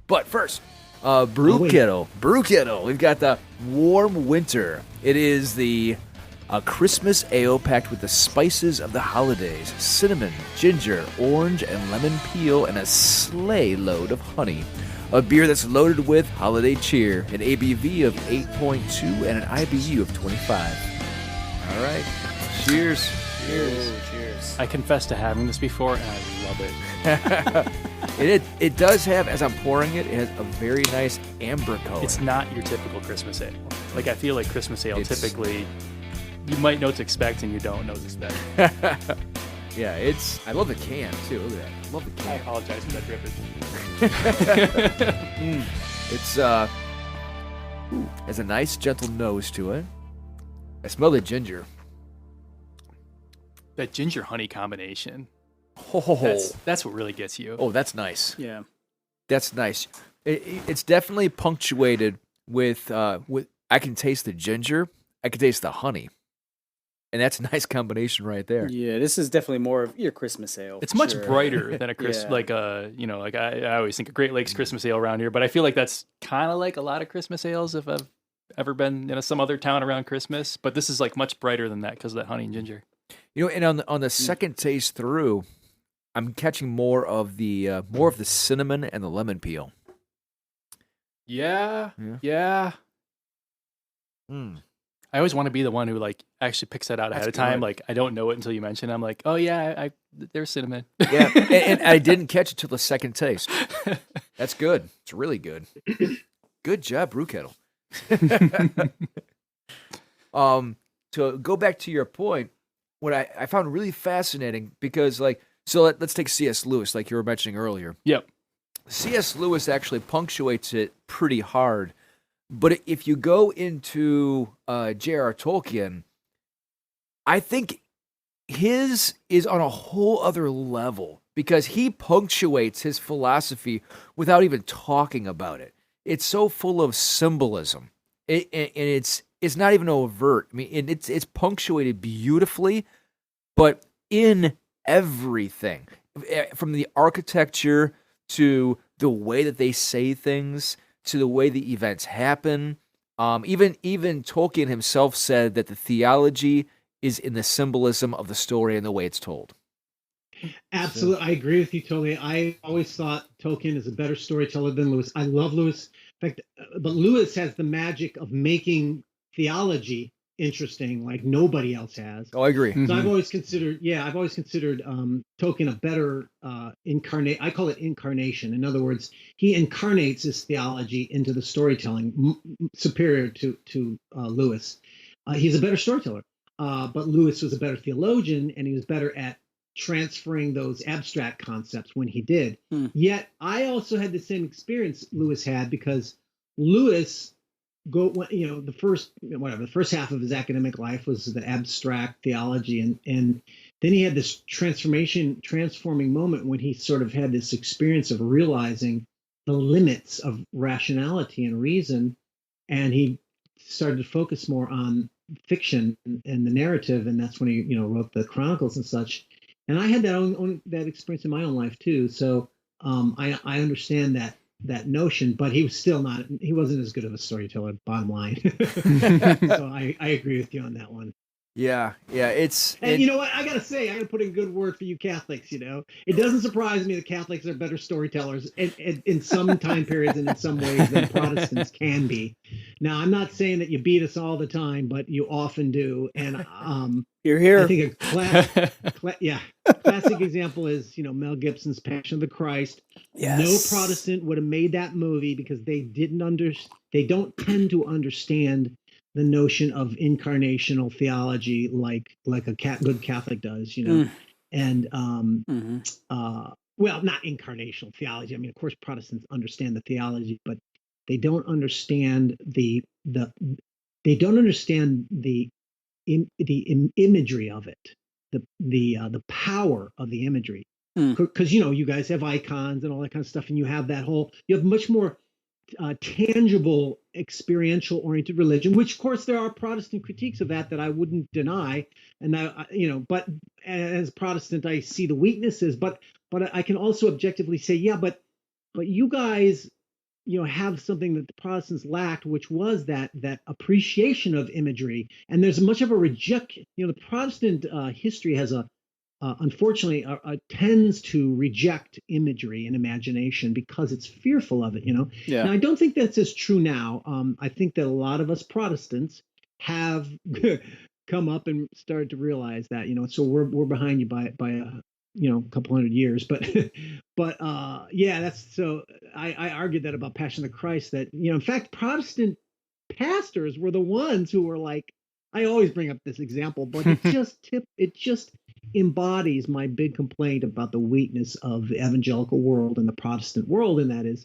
But first, BrewKettle. BrewKettle. We've got the warm winter. It is the Christmas ale packed with the spices of the holidays: cinnamon, ginger, orange, and lemon peel, and a sleigh load of honey. A beer that's loaded with holiday cheer, an ABV of 8.2 and an IBU of 25. All right. Cheers. Cheers. Ooh, cheers. I confess to having this before, and I love it. It does have, as I'm pouring it, it has a very nice amber color. It's not your typical Christmas ale. Like, I feel like Christmas ale typically, you might know what to expect and you don't know what to expect. Yeah, I love the can, too. Look at that. I love the can. I apologize for that drippage. It's, has a nice, gentle nose to it. I smell the ginger. That ginger honey combination. Oh, That's what really gets you. oh, that's nice. Yeah. That's nice. It's definitely punctuated with I can taste the ginger. I can taste the honey. And that's a nice combination right there. Yeah, this is definitely more of your Christmas ale. It's for much sure. brighter than a Yeah. like I always think of Great Lakes Christmas ale around here, but I feel like that's kind of like a lot of Christmas ales if I've ever been in some other town around Christmas. But this is like much brighter than that because of that honey and ginger. And on the second taste through, I'm catching more of the cinnamon and the lemon peel. Yeah. Mm. I always want to be the one who like actually picks that out ahead of time. good. Like I don't know it until you mention it. I'm like, oh yeah, there's cinnamon. Yeah, and I didn't catch it till the second taste. That's good. It's really good. Good job, BrewKettle. To go back to your point, what I found really fascinating, because let's take C.S. Lewis, like you were mentioning earlier. Yep. C.S. Lewis actually punctuates it pretty hard. But if you go into J.R.R. Tolkien, I think his is on a whole other level, because he punctuates his philosophy without even talking about it. It's so full of symbolism, and it's not even overt. I mean, it's punctuated beautifully, but in everything, from the architecture to the way that they say things, to the way the events happen. Even Tolkien himself said that the theology is in the symbolism of the story and the way it's told. Absolutely. I agree with you totally. I always thought Tolkien is a better storyteller than Lewis. I love Lewis. In fact, but Lewis has the magic of making theology interesting like nobody else has. Oh, I agree. So I've always considered Tolkien a better incarnate. I call it incarnation. In other words, he incarnates his theology into the storytelling, superior to Lewis. He's a better storyteller, but Lewis was a better theologian, and he was better at transferring those abstract concepts when he did. Yet I also had the same experience Lewis had, because Lewis the first half of his academic life was the abstract theology, and then he had this transforming moment when he sort of had this experience of realizing the limits of rationality and reason, and he started to focus more on fiction and the narrative, and that's when he wrote the Chronicles and such. And I had that experience in my own life too, so I understand that notion, but he wasn't as good of a storyteller, bottom line. So I agree with you on that one. Yeah, You know what? I gotta put in a good word for you Catholics. It doesn't surprise me that Catholics are better storytellers in some time periods and in some ways than Protestants can be. Now, I'm not saying that you beat us all the time, but you often do. And You're here. I think a classic example is Mel Gibson's Passion of the Christ. Yes. No Protestant would have made that movie, because they don't tend to understand the notion of incarnational theology like a good Catholic does, and well, not incarnational theology. I mean, of course, Protestants understand the theology, but they don't understand the imagery of it, the power of the imagery, because you guys have icons and all that kind of stuff, and you have much more tangible, experiential oriented religion, which of course there are Protestant critiques of that I wouldn't deny. And but as a Protestant, I see the weaknesses, but I can also objectively say, yeah, but you guys have something that the Protestants lacked, which was that appreciation of imagery. And there's much of a reject. The Protestant history has unfortunately tends to reject imagery and imagination because it's fearful of it. Yeah. Now, I don't think that's as true now. I think that a lot of us Protestants have come up and started to realize that. So we're behind you by a couple hundred years, but yeah, that's so. I argued that about Passion of the Christ. That in fact, Protestant pastors were the ones who were like. I always bring up this example, but it just embodies my big complaint about the weakness of the evangelical world and the Protestant world, and that is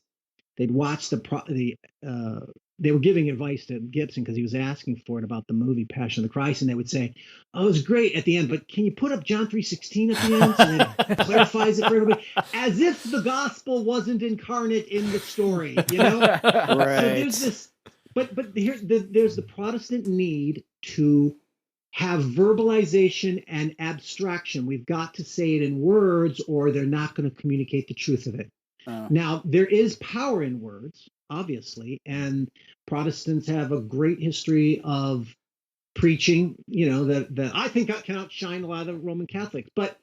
they'd watch they were giving advice to Gibson because he was asking for it about the movie Passion of the Christ, and they would say, "Oh, it was great at the end, but can you put up John 3:16 at the end so that it clarifies it for everybody?" As if the gospel wasn't incarnate in the story, Right. So there's this, but there's the Protestant need to have verbalization and abstraction. We've got to say it in words, or they're not going to communicate the truth of it. Oh. Now, there is power in words, obviously, and Protestants have a great history of preaching, that I think can outshine a lot of Roman Catholics. But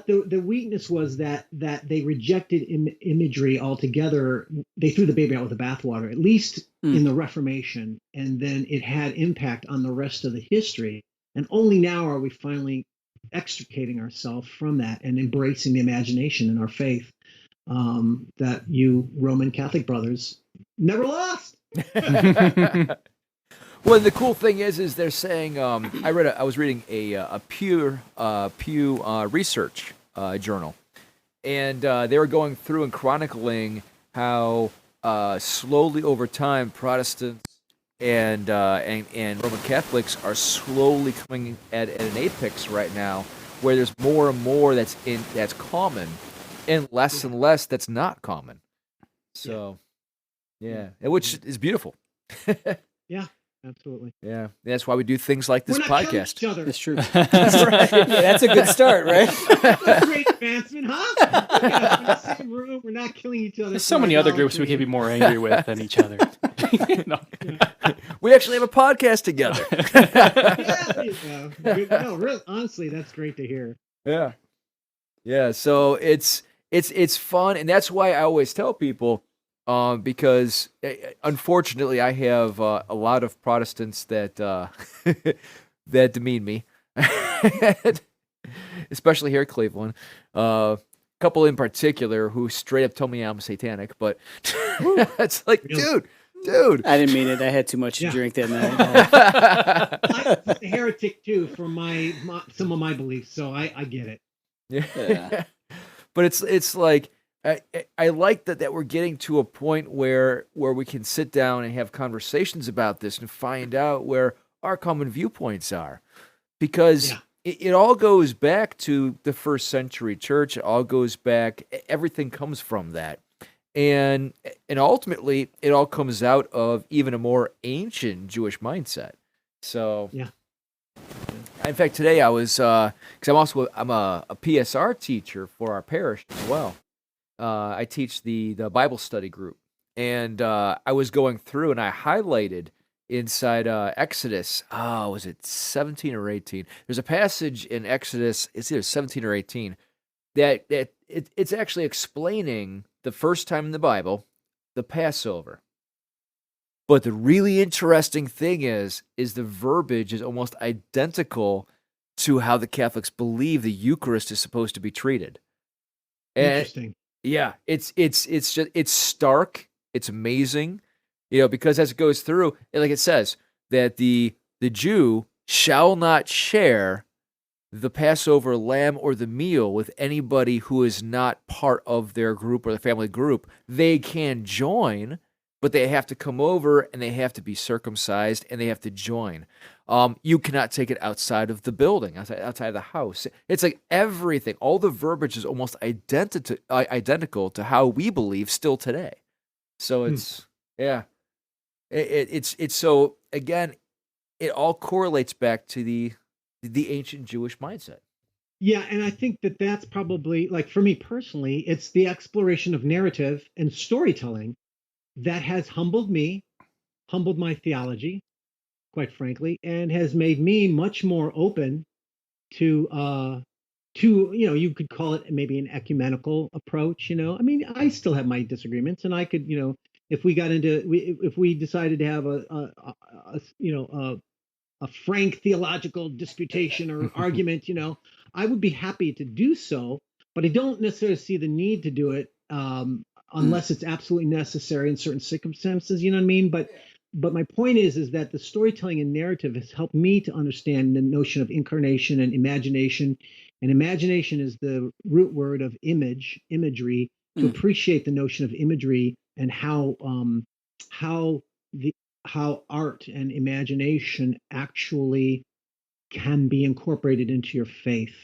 the weakness was that they rejected imagery altogether. They threw the baby out with the bathwater, at least in the Reformation, and then it had impact on the rest of the history. And only now are we finally extricating ourselves from that and embracing the imagination in our faith that you Roman Catholic brothers never lost. Well, the cool thing is they're saying I was reading a Pew research journal, and they were going through and chronicling how slowly over time Protestants and Roman Catholics are slowly coming at an apex right now, where there's more and more that's common, and less that's not common. So, yeah, which is beautiful. Yeah. Absolutely. Yeah, that's why we do things like this We're not killing podcast. each other. That's true. That's right. Yeah, that's a good start, right? That's a great advancement, huh? Yeah, we're in the same room. We're not killing each other. There's so many other groups we could be more angry with than each other. No. We actually have a podcast together. Yeah, there you go. Good. No, really, honestly, that's great to hear. Yeah, yeah. So it's fun, and that's why I always tell people, because unfortunately I have a lot of Protestants that that demean me, especially here at Cleveland. A couple in particular who straight up tell me I'm satanic, but it's like, dude. I didn't mean it. I had too much to drink that night. I'm a heretic too for some of my beliefs, so I get it. Yeah. But it's like I like that we're getting to a point where we can sit down and have conversations about this and find out where our common viewpoints are, because it all goes back to the first century church. It all goes back. Everything comes from that, and ultimately it all comes out of even a more ancient Jewish mindset. So yeah. In fact, today I was because I'm a PSR teacher for our parish as well. I teach the Bible study group, and I was going through and I highlighted inside Exodus. Was it 17 or 18? There's a passage in Exodus. It's either 17 or 18 that it's actually explaining the first time in the Bible the Passover. But the really interesting thing is the verbiage is almost identical to how the Catholics believe the Eucharist is supposed to be treated. Interesting. Yeah, it's stark. It's amazing, because as it goes through, like it says that the Jew shall not share the Passover lamb or the meal with anybody who is not part of their group or the family group. They can join, but they have to come over and they have to be circumcised and they have to join. You cannot take it outside of the building, outside of the house. It's like everything, all the verbiage is almost identical to how we believe still today. So it's, it's so, again, it all correlates back to the ancient Jewish mindset. Yeah, and I think that that's probably, like, for me personally, it's the exploration of narrative and storytelling that has humbled me, humbled my theology, quite frankly, and has made me much more open to you could call it maybe an ecumenical approach. I mean, I still have my disagreements, and I could, if we got into if we decided to have a frank theological disputation or argument, I would be happy to do so, but I don't necessarily see the need to do it unless it's absolutely necessary in certain circumstances. You know what I mean? But my point is that the storytelling and narrative has helped me to understand the notion of incarnation and imagination. And imagination is the root word of imagery, to appreciate the notion of imagery and how the how art and imagination actually can be incorporated into your faith.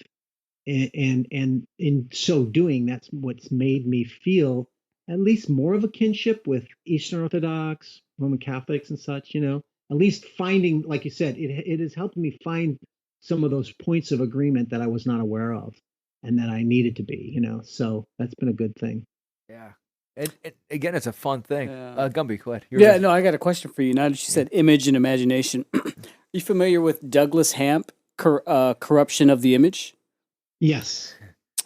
And in so doing, that's what's made me feel at least more of a kinship with Eastern Orthodox, Roman Catholics, and such. At least finding, like you said, it has helped me find some of those points of agreement that I was not aware of and that I needed to be. So that's been a good thing. Yeah. And again, it's a fun thing. Yeah. Gumby, go ahead. No, I got a question for you. Now that you said image and imagination, are you familiar with Douglas Hamp, Corruption of the Image? Yes.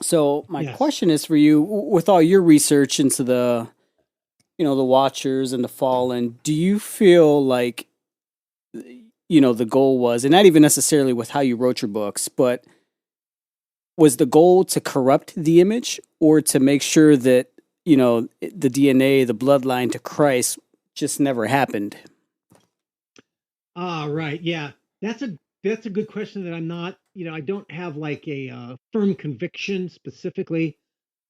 So my question is for you, with all your research into the Watchers and the Fallen, do you feel like, the goal was, and not even necessarily with how you wrote your books, but was the goal to corrupt the image or to make sure that, the DNA, the bloodline to Christ just never happened? Right. Yeah. That's a good question that I'm not, I don't have like a firm conviction specifically.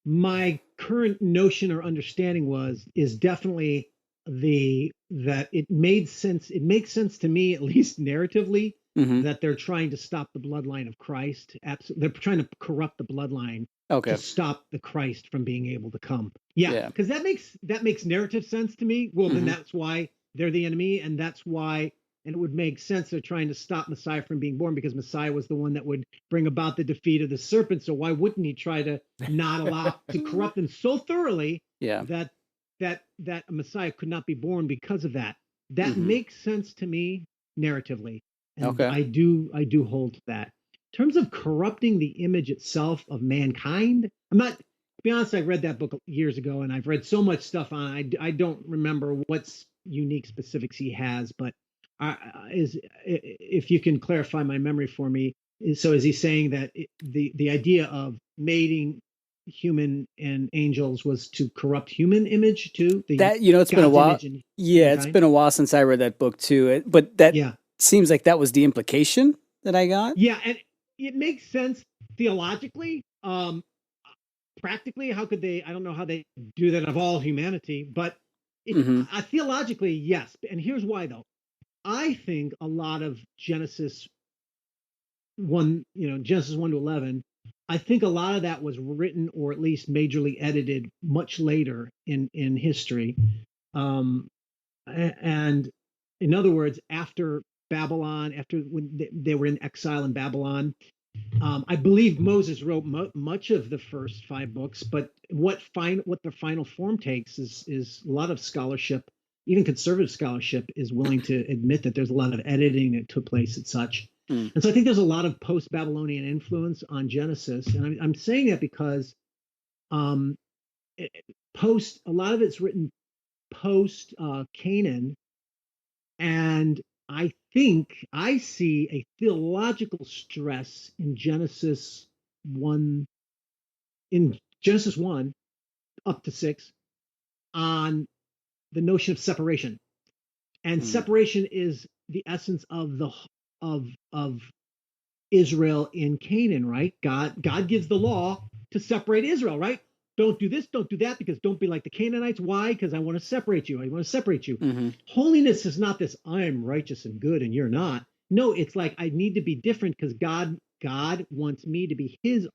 My current notion or understanding is definitely that it made sense. It makes sense to me, at least narratively, that they're trying to stop the bloodline of Christ. They're trying to corrupt the bloodline to stop the Christ from being able to come. Yeah, because that makes narrative sense to me. Well, then that's why they're the enemy, and that's why. And it would make sense they're trying to stop Messiah from being born, because Messiah was the one that would bring about the defeat of the serpent. So why wouldn't he try to not allow to corrupt them so thoroughly that a Messiah could not be born because of that? That makes sense to me narratively. And I do hold to that. In terms of corrupting the image itself of mankind, I'm not, to be honest, I read that book years ago and I've read so much stuff on it. I don't remember what's unique specifics he has, but if you can clarify my memory for me, so is he saying that the idea of mating human and angels was to corrupt human image too? It's been a while. Yeah, it's been a while since I read that book too. But that seems like that was the implication that I got. Yeah, and it makes sense theologically. Practically, how could they? I don't know how they do that of all humanity, but theologically, yes. And here's why, though. I think a lot of Genesis 1 to 11, I think a lot of that was written or at least majorly edited much later in history. And in other words, after Babylon, after when they were in exile in Babylon, I believe Moses wrote much of the first 5 books, but what the final form takes is a lot of scholarship. Even conservative scholarship is willing to admit that there's a lot of editing that took place and such. And so I think there's a lot of post-Babylonian influence on Genesis. And I'm saying that because a lot of it's written post Canaan. And I think I see a theological stress in Genesis 1 up to 6 on the notion of separation. And separation is the essence of Israel in Canaan, right? God gives the law to separate Israel, right? Don't do this, don't do that, because don't be like the Canaanites. Why? Because I want to separate you. I want to separate you. Holiness is not this, I am righteous and good and you're not. No, it's like I need to be different because God wants me to be his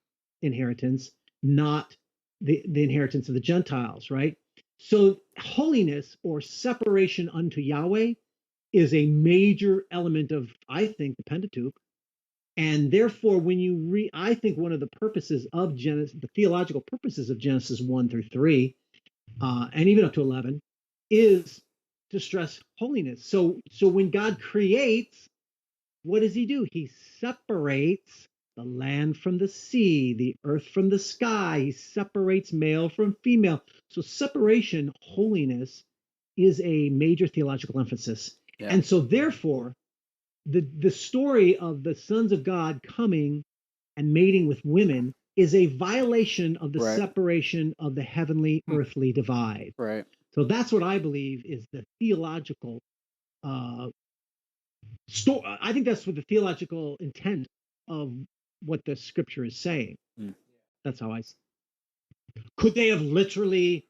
inheritance, not the inheritance of the Gentiles, right? So holiness or separation unto Yahweh is a major element of, I think, the Pentateuch. And therefore, when you read, I think one of the purposes of Genesis, the theological purposes of Genesis 1 through 3, and even up to 11, is to stress holiness. So when God creates, what does he do? He separates the land from the sea, the earth from the sky. He separates male from female. So separation, holiness, is a major theological emphasis. Yeah. And so therefore, the story of the sons of God coming and mating with women is a violation of the Right. separation of the heavenly earthly divide. Right. So that's what I believe is the theological story. I think that's what the theological intent of what the scripture is saying. That's how could they have literally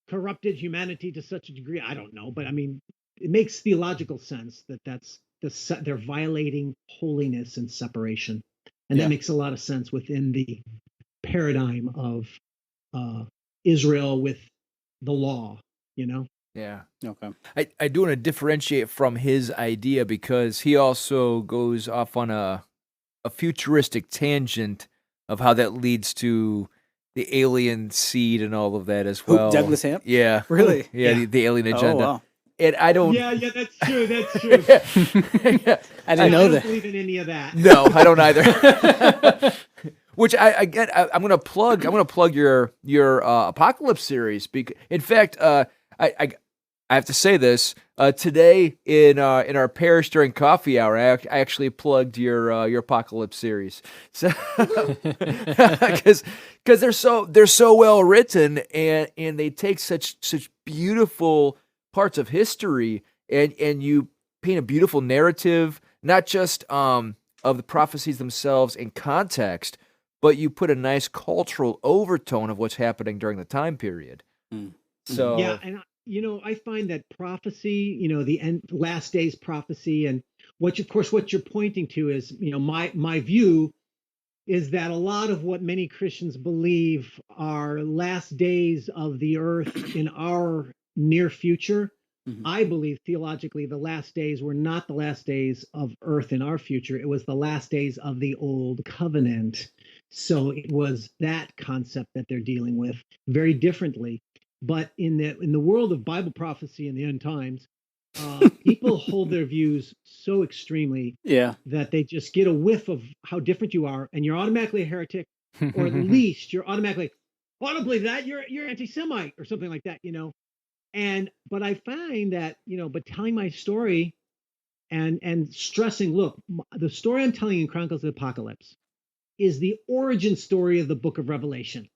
corrupted humanity to such a degree? I don't know, but I mean, it makes theological sense that they're violating holiness and separation, and that makes a lot of sense within the paradigm of Israel with the law. Yeah. Okay. I do want to differentiate from his idea because he also goes off on a futuristic tangent of how that leads to the alien seed and all of that as well. Douglas Hamp? Yeah. Really? Yeah. The alien agenda. Oh, wow. And I don't. Yeah, that's true. That's true. I didn't know I don't that. believe in any of that. No, I don't either. Which I get. I'm gonna plug your Apocalypse series. In fact, I have to say this today in our parish during coffee hour. I actually plugged your Apocalypse series, so because they're so well written and they take such beautiful parts of history and you paint a beautiful narrative, not just of the prophecies themselves in context, but you put a nice cultural overtone of what's happening during the time period. So yeah, and I find that prophecy, the last days prophecy, and what you're pointing to is, my view is that a lot of what many Christians believe are last days of the earth in our near future. I believe theologically the last days were not the last days of earth in our future. It was the last days of the old covenant. So it was that concept that they're dealing with very differently. But in the world of Bible prophecy in the end times, people hold their views so extremely that they just get a whiff of how different you are, and you're automatically a heretic, or at least you're automatically, I don't believe that, you're anti-Semite or something like that, but I find that, but telling my story and stressing, look, the story I'm telling in Chronicles of the Apocalypse is the origin story of the book of Revelation.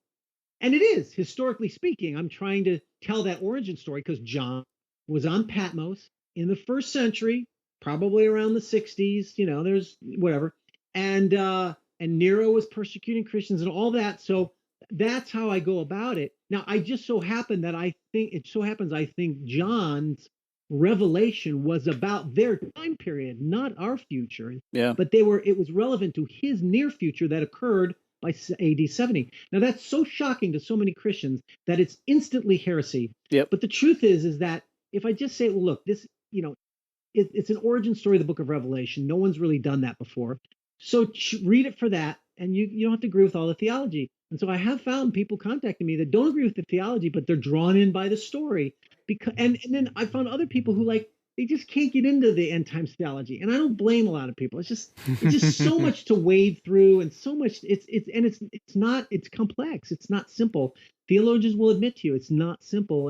And it is, historically speaking. I'm trying to tell that origin story because John was on Patmos in the first century, probably around the 60s, there's whatever. And Nero was persecuting Christians and all that. So that's how I go about it. Now, I just so happen that I think John's revelation was about their time period, not our future. Yeah. But it was relevant to his near future that occurred by AD 70. Now, that's so shocking to so many Christians that it's instantly heresy. Yep. But the truth is that if I just say, well, look, this, it's an origin story of the book of Revelation. No one's really done that before. So read it for that, and you don't have to agree with all the theology. And so I have found people contacting me that don't agree with the theology, but they're drawn in by the story. And then I found other people who they just can't get into the end times theology. And I don't blame a lot of people. It's just so much to wade through, and so much it's complex. It's not simple. Theologians will admit to you it's not simple.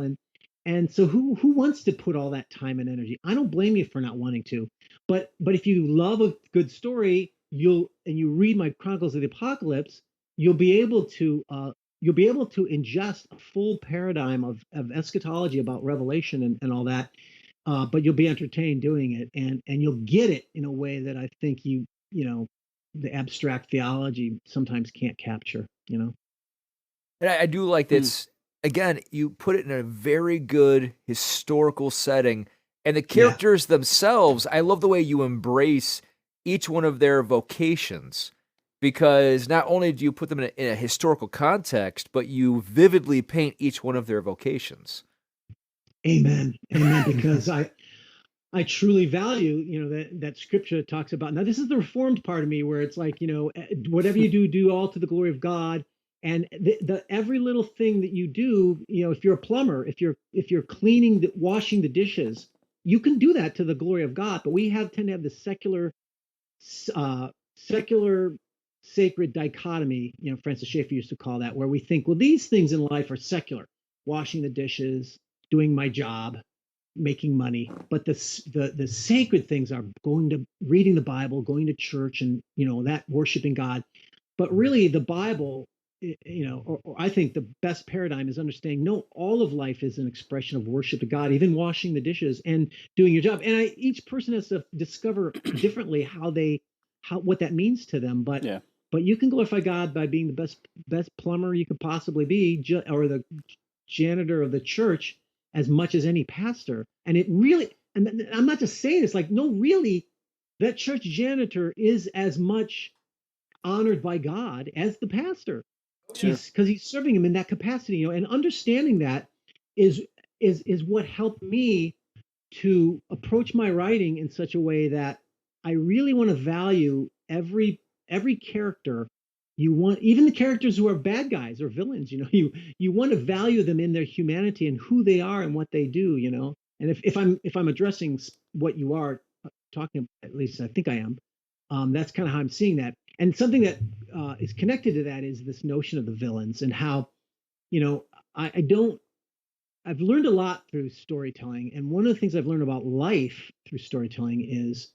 And so who wants to put all that time and energy? I don't blame you for not wanting to. But if you love a good story, you read my Chronicles of the Apocalypse, you'll be able to ingest a full paradigm of eschatology about Revelation and all that. But you'll be entertained doing it, and you'll get it in a way that I think the abstract theology sometimes can't capture. And I do like this. Again, you put it in a very good historical setting, and the characters themselves. I love the way you embrace each one of their vocations, because not only do you put them in a historical context, but you vividly paint each one of their vocations. Amen. Because I truly value, that scripture talks about. Now, this is the reformed part of me where it's like, whatever you do, do all to the glory of God. And the every little thing that you do, if you're a plumber, if you're cleaning, washing the dishes, you can do that to the glory of God. But we tend to have the secular sacred dichotomy, Francis Schaeffer used to call that, where we think, well, these things in life are secular: washing the dishes, doing my job, making money. But the sacred things are reading the Bible, going to church, and that worshiping God. But really, the Bible, or I think the best paradigm is understanding, no, all of life is an expression of worship to God, even washing the dishes and doing your job. And each person has to discover differently what that means to them. But Yeah. but you can glorify God by being the best plumber you could possibly be, or the janitor of the church, as much as any pastor. And it really, and I'm not just saying this, like, no, really, that church janitor is as much honored by God as the pastor. Sure. Because he's serving him in that capacity, and understanding that is what helped me to approach my writing in such a way that I really want to value every character. You want, even the characters who are bad guys or villains, you want to value them in their humanity and who they are and what they do, And if I'm addressing what you are talking about, at least I think I am, that's kind of how I'm seeing that. And something that is connected to that is this notion of the villains, and how, I don't. I've learned a lot through storytelling, and one of the things I've learned about life through storytelling is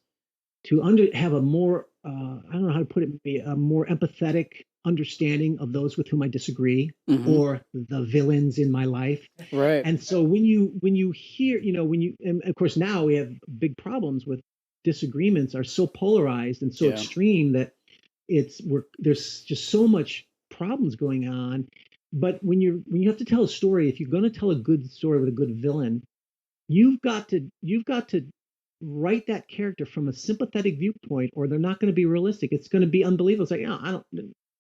to have a more I don't know how to put it, maybe a more empathetic understanding of those with whom I disagree, or the villains in my life. Right. And so when you hear, and of course now we have big problems with disagreements are so polarized and so extreme that there's just so much problems going on. But when you have to tell a story, if you're going to tell a good story with a good villain, you've got to write that character from a sympathetic viewpoint, or they're not going to be realistic. It's going to be unbelievable. It's like, I don't,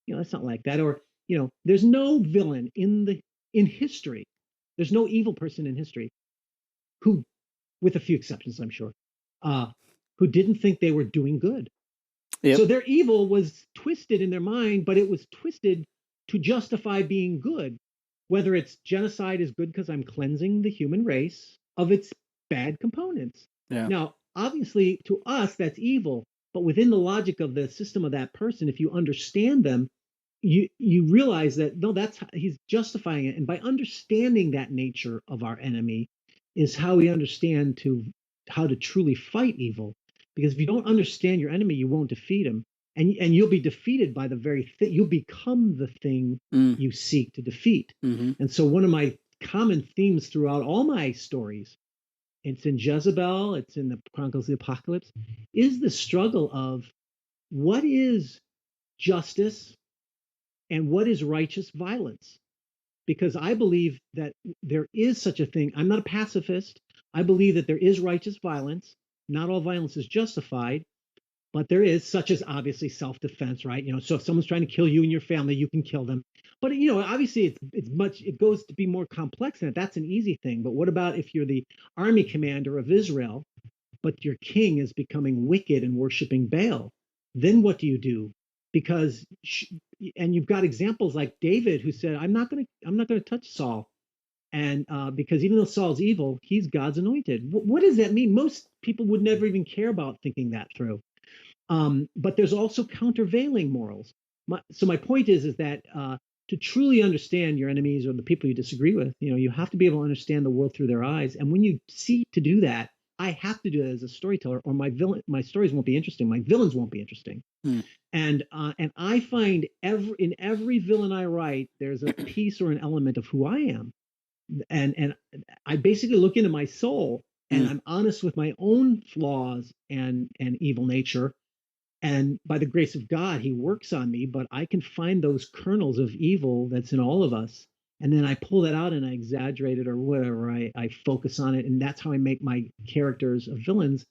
it's not like that. Or, there's no villain in history. There's no evil person in history who, with a few exceptions, I'm sure, who didn't think they were doing good. Yep. So their evil was twisted in their mind, but it was twisted to justify being good. Whether it's genocide is good because I'm cleansing the human race of its bad components. Yeah. Now, obviously, to us, that's evil. But within the logic of the system of that person, if you understand them, you realize that, no, he's justifying it. And by understanding that nature of our enemy is how we understand how to truly fight evil. Because if you don't understand your enemy, you won't defeat him. And you'll be defeated by the very thing. You'll become the thing you seek to defeat. And so one of my common themes throughout all my stories, it's in Jezebel, it's in the Chronicles of the Apocalypse, is the struggle of what is justice and what is righteous violence. Because I believe that there is such a thing. I'm not a pacifist. I believe that there is righteous violence. Not all violence is justified, but there is, such as obviously self-defense, right? So if someone's trying to kill you and your family, you can kill them. But obviously it goes to be more complex than that. That's an easy thing. But what about if you're the army commander of Israel, but your king is becoming wicked and worshiping Baal? Then what do you do? Because and you've got examples like David, who said, I'm not going to touch Saul. And because even though Saul's evil, he's God's anointed. What does that mean? Most people would never even care about thinking that through. But there's also countervailing morals. So my point is that to truly understand your enemies or the people you disagree with, you have to be able to understand the world through their eyes. And when you seek to do that, I have to do it as a storyteller, or my stories won't be interesting. My villains won't be interesting. And I find in every villain I write, there's a piece or an element of who I am. And I basically look into my soul, and I'm honest with my own flaws and evil nature. And by the grace of God, he works on me, but I can find those kernels of evil that's in all of us. And then I pull that out and I exaggerate it, or whatever. I focus on it. And that's how I make my characters of villains.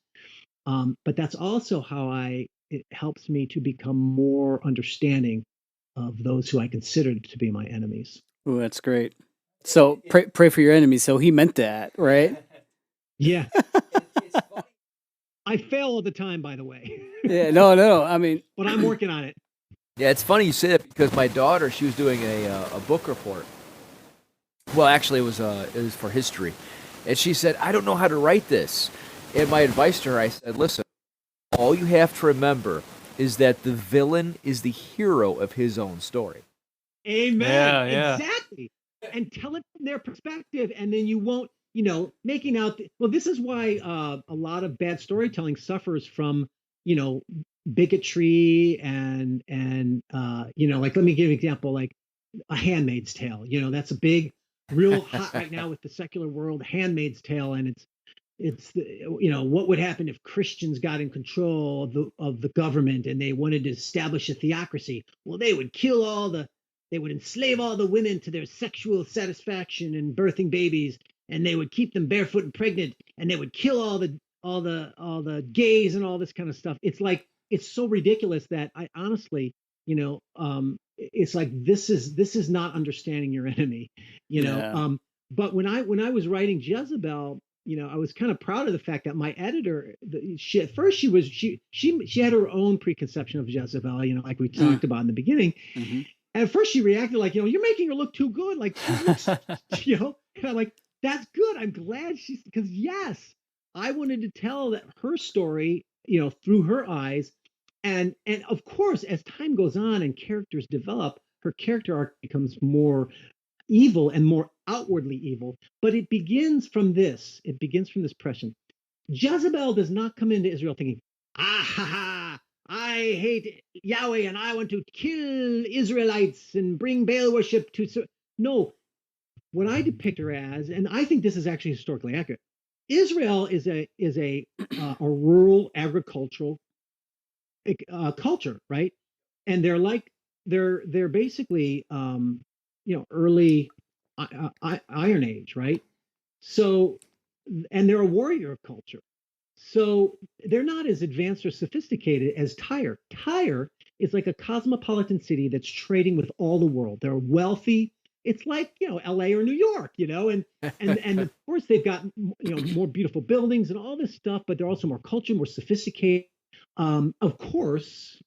But that's also how it helps me to become more understanding of those who I consider to be my enemies. Oh, that's great. So pray for your enemies. So he meant that, right? Yeah. It's funny. I fail all the time, by the way. Yeah, no. I mean, but I'm working on it. Yeah, it's funny you say that because my daughter, she was doing a book report. Well, actually, it was for history, and she said, "I don't know how to write this." And my advice to her, I said, "Listen, all you have to remember is that the villain is the hero of his own story." Amen. Yeah. Exactly. And tell it from their perspective, and then you won't, making out. Well, this is why a lot of bad storytelling suffers from, bigotry and like, let me give you an example, like A Handmaid's Tale. That's a big, real hot right now with the secular world. Handmaid's Tale, and it's what would happen if Christians got in control of the government and they wanted to establish a theocracy? Well, they would enslave all the women to their sexual satisfaction and birthing babies, and they would keep them barefoot and pregnant, and they would kill all the gays and all this kind of stuff. It's like, it's so ridiculous that I honestly, it's like, this is not understanding your enemy, Yeah. But when I was writing Jezebel, I was kind of proud of the fact that my editor, at first she had her own preconception of Jezebel, like we talked about in the beginning. Mm-hmm. And at first she reacted like, you're making her look too good. Like, and I'm like, that's good. I'm glad because yes, I wanted to tell that her story, through her eyes. And of course, as time goes on and characters develop, her character arc becomes more evil and more outwardly evil. But it begins from this. It begins from this pression. Jezebel does not come into Israel thinking, I hate Yahweh and I want to kill Israelites and bring Baal worship to. No, what I depict her as, and I think this is actually historically accurate. Israel is a rural agricultural culture, right? And they're basically early Iron Age, right? So, and they're a warrior culture. So they're not as advanced or sophisticated as Tyre. Tyre is like a cosmopolitan city that's trading with all the world. They're wealthy. It's like, LA or New York, and of course they've got, more beautiful buildings and all this stuff, but they're also more cultured, more sophisticated. Of course,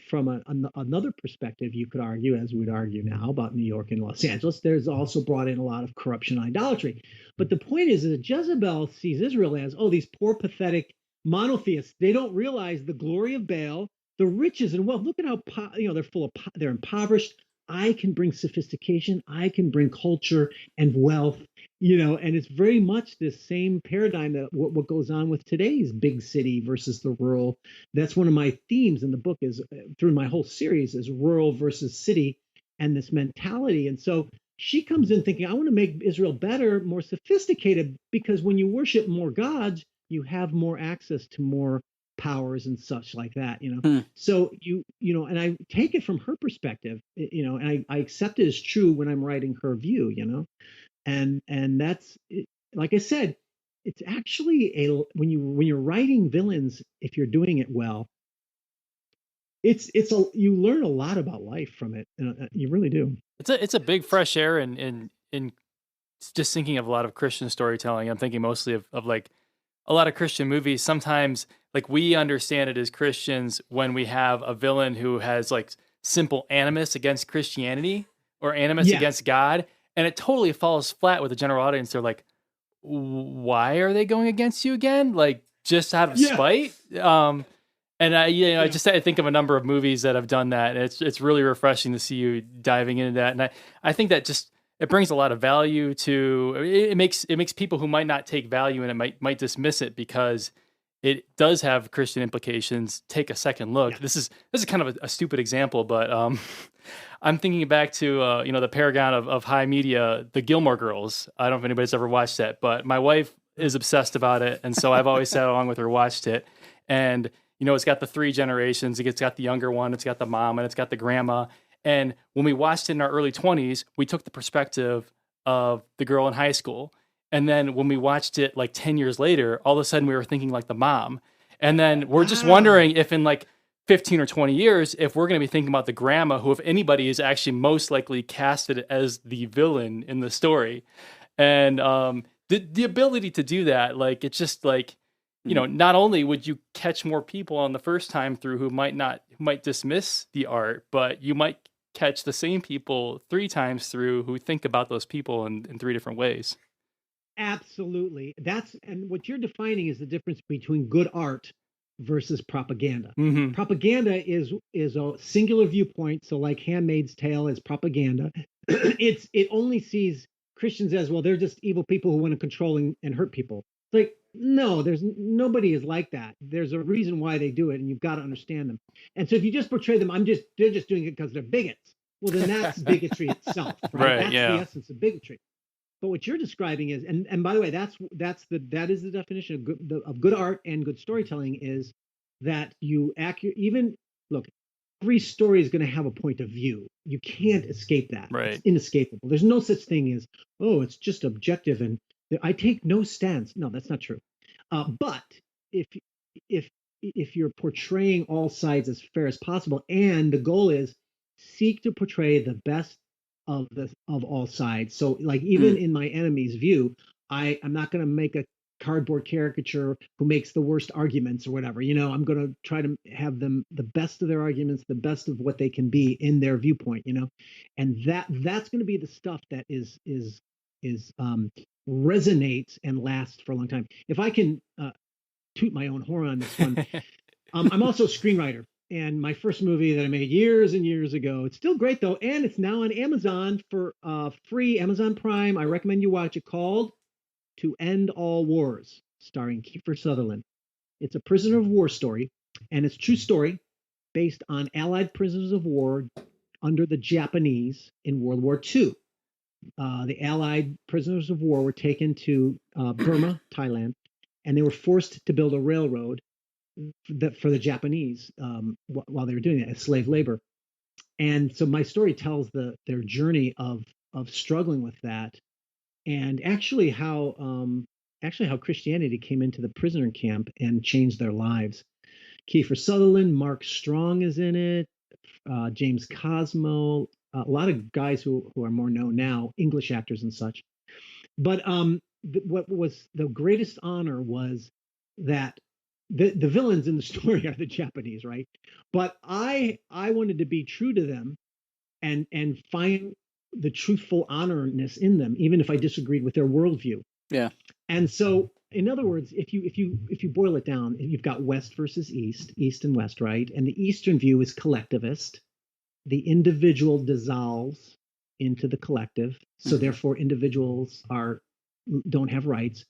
from another perspective, you could argue, as we'd argue now about New York and Los Angeles, there's also brought in a lot of corruption and idolatry. But the point is that Jezebel sees Israel as, these poor, pathetic monotheists. They don't realize the glory of Baal, the riches and wealth. Look at how they're impoverished. I can bring sophistication. I can bring culture and wealth. And it's very much this same paradigm that what goes on with today's big city versus the rural. That's one of my themes in the book, is through my whole series, is rural versus city and this mentality. And so she comes in thinking, I want to make Israel better, more sophisticated, because when you worship more gods, you have more access to more powers and such like that, So and I take it from her perspective, and I accept it as true when I'm writing her view, and that's it. Like I said, it's actually when you're writing villains, if you're doing it well, you learn a lot about life from it. You really do. It's a big fresh air in just thinking of a lot of Christian storytelling. I'm thinking mostly of like a lot of Christian movies. Sometimes like we understand it as Christians when we have a villain who has like simple animus against Christianity or animus against God, and it totally falls flat with the general audience. They're like, why are they going against you again? Like just out of spite? And I think of a number of movies that have done that. And it's really refreshing to see you diving into that. And I think that just it brings a lot of value to it. Makes people who might not take value in it might dismiss it because it does have Christian implications. Take a second look. Yeah. This is kind of a stupid example, but I'm thinking back to the paragon of high media, the Gilmore Girls. I don't know if anybody's ever watched that, but my wife is obsessed about it, and so I've always sat along with her, watched it, and it's got the three generations. It's got the younger one, it's got the mom, and it's got the grandma. And when we watched it in our early 20s, we took the perspective of the girl in high school. And then when we watched it like 10 years later, all of a sudden we were thinking like the mom. And then we're just wondering if in like 15 or 20 years, if we're going to be thinking about the grandma, who, if anybody, is actually most likely casted as the villain in the story. And the ability to do that, like, it's just like, you know, not only would you catch more people on the first time through who might dismiss the art, but you might catch the same people 3 times through who think about those people in 3 different ways. Absolutely. And what you're defining is the difference between good art versus propaganda. Mm-hmm. Propaganda is a singular viewpoint. So like Handmaid's Tale is propaganda. It only sees Christians as, well, they're just evil people who want to control and hurt people. It's like, no, nobody is like that. There's a reason why they do it, and you've got to understand them. And so if you just portray them, they're just doing it because they're bigots. Well, then that's bigotry itself, right? That's the essence of bigotry. But what you're describing is, and by the way, that is the definition of good art and good storytelling, is that you look, every story is going to have a point of view. You can't escape that. Right. It's inescapable. There's no such thing as, oh, it's just objective and I take no stance. No, that's not true. But if you're portraying all sides as fair as possible, and the goal is seek to portray the best of all sides. So like even in my enemy's view, I'm not going to make a cardboard caricature who makes the worst arguments or whatever. You know, I'm going to try to have them the best of their arguments, the best of what they can be in their viewpoint, you know, and that's going to be the stuff that is resonates and lasts for a long time. If I can toot my own horn on this one, I'm also a screenwriter. And my first movie that I made years and years ago, it's still great though, and it's now on Amazon for free, Amazon Prime. I recommend you watch it, called To End All Wars, starring Kiefer Sutherland. It's a prisoner of war story, and it's a true story based on Allied prisoners of war under the Japanese in World War II. The Allied prisoners of war were taken to Burma, Thailand, and they were forced to build a railroad for the Japanese while they were doing it as slave labor. And so my story tells their journey of struggling with that, and actually how Christianity came into the prisoner camp and changed their lives. Kiefer Sutherland, Mark Strong is in it, James Cosmo, a lot of guys who are more known now, English actors and such. But what was the greatest honor was that the villains in the story are the Japanese, right? But I wanted to be true to them and find the truthful honorness in them, even if I disagreed with their worldview. Yeah. And so, in other words, if you boil it down, you've got West versus East and West, right? And the Eastern view is collectivist. The individual dissolves into the collective, so therefore individuals don't have rights.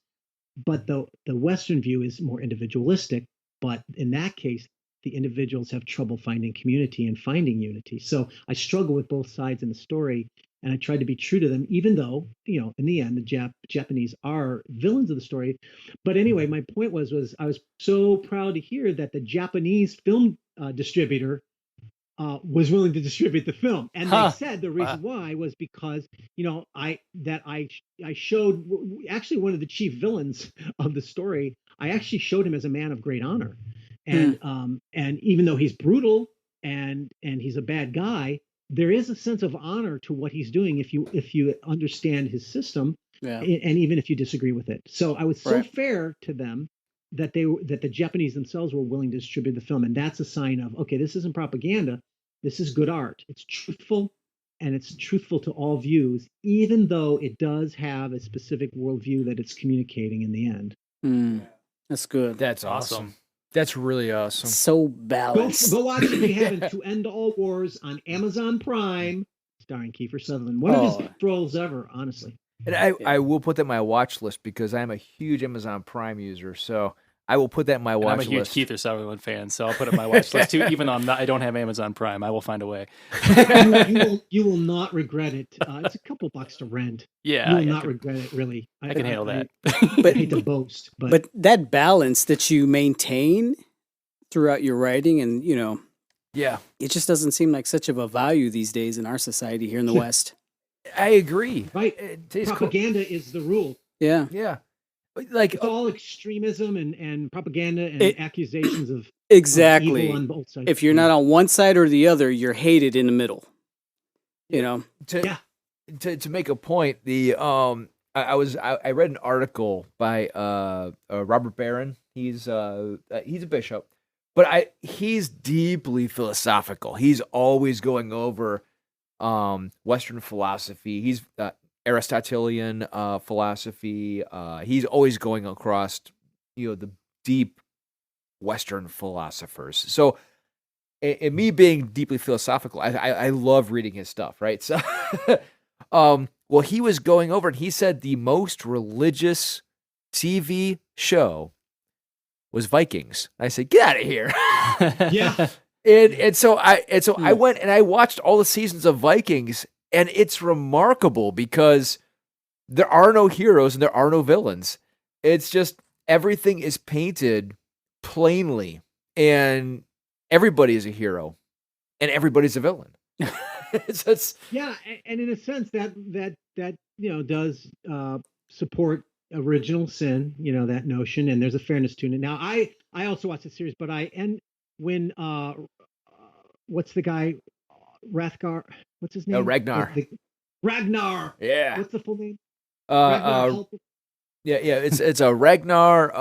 But the Western view is more individualistic, but in that case, the individuals have trouble finding community and finding unity. So I struggle with both sides in the story, and I tried to be true to them, even though, you know, in the end, the Japanese are villains of the story. But anyway, my point was I was so proud to hear that the Japanese film distributor was willing to distribute the film, and they said the reason why was because, you know, I showed actually one of the chief villains of the story. I actually showed him as a man of great honor, and even though he's brutal and he's a bad guy, there is a sense of honor to what he's doing if you understand his system, and even if you disagree with it. So I was so fair to them that the Japanese themselves were willing to distribute the film, and that's a sign of, okay, this isn't propaganda. This is good art. It's truthful, and it's truthful to all views, even though it does have a specific worldview that it's communicating in the end. That's good. That's awesome. That's really awesome. So balanced. Go watch it if you haven't. To End All Wars on Amazon Prime, starring Kiefer Sutherland. One of his best roles ever, honestly. And I will put that in my watch list because I'm a huge Amazon Prime user, so I will put that in my watch list. I'm a huge Kiefer Sutherland fan, so I'll put it in my watch list too. Even though I don't have Amazon Prime, I will find a way. you will not regret it. It's a couple bucks to rent. Yeah, you will not regret it. Really, I can handle that. I hate to boast, but that balance that you maintain throughout your writing, and you know, it just doesn't seem like such of a value these days in our society here in the West. I agree. Right, propaganda is the rule. Yeah. Like it's all extremism and propaganda and accusations of exactly evil on both sides. If you're not on one side or the other, you're hated in the middle. You know. To make a point, I read an article by Robert Barron. He's a bishop, but he's deeply philosophical. He's always going over Western philosophy. He's Aristotelian philosophy. He's always going across, the deep Western philosophers. So, and me being deeply philosophical, I love reading his stuff, right? So, well, he was going over and he said the most religious TV show was Vikings. I said, get out of here. Yeah. And so I went and I watched all the seasons of Vikings, and it's remarkable because there are no heroes and there are no villains. It's just everything is painted plainly, and everybody is a hero and everybody's a villain. Yeah, and in a sense that does support original sin, that notion, and there's a fairness to it. Now, I also watched the series, but when what's the guy, Rathgar? What's his name? Ragnar. Ragnar. Yeah. What's the full name? Ragnar. Yeah. It's a Ragnar.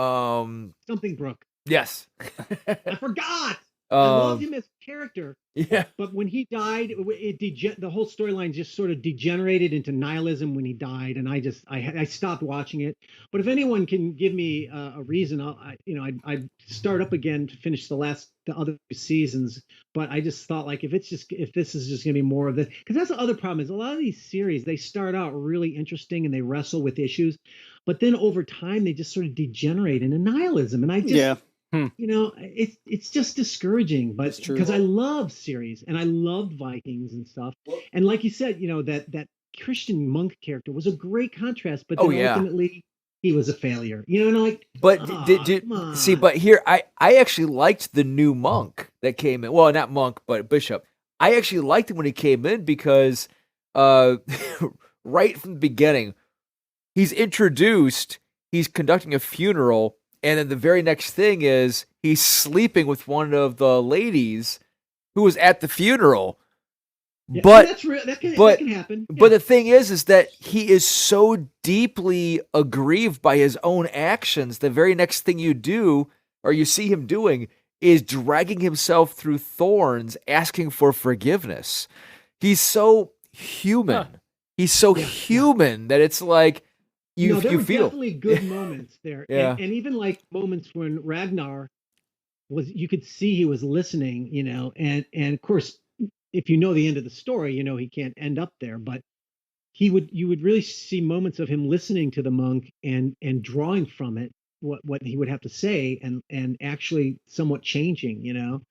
Something Brook. Yes. I forgot. I loved him as a character. Yeah. But when he died, the whole storyline just sort of degenerated into nihilism when he died, and I stopped watching it. But if anyone can give me a reason, I'd start up again to finish the other seasons. But I just thought, like, if this is just going to be more of this, because that's the other problem is a lot of these series, they start out really interesting and they wrestle with issues, but then over time they just sort of degenerate into nihilism, and I just it's just discouraging, but because I love series and I loved Vikings and stuff. And like you said, that Christian monk character was a great contrast, but then ultimately he was a failure, but but here, I actually liked the new monk that came in. Well, not monk, but bishop. I actually liked him when he came in because, right from the beginning, he's introduced, he's conducting a funeral, and then the very next thing is he's sleeping with one of the ladies who was at the funeral. Yeah, but that's real. That can happen. But the thing is that he is so deeply aggrieved by his own actions. The very next thing you do, or you see him doing, is dragging himself through thorns, asking for forgiveness. He's so human. Huh. He's so human that it's like, there were definitely good moments there. Yeah. And even like moments when Ragnar you could see he was listening, and of course, if you know the end of the story, he can't end up there, but you would really see moments of him listening to the monk and drawing from it what he would have to say and actually somewhat changing,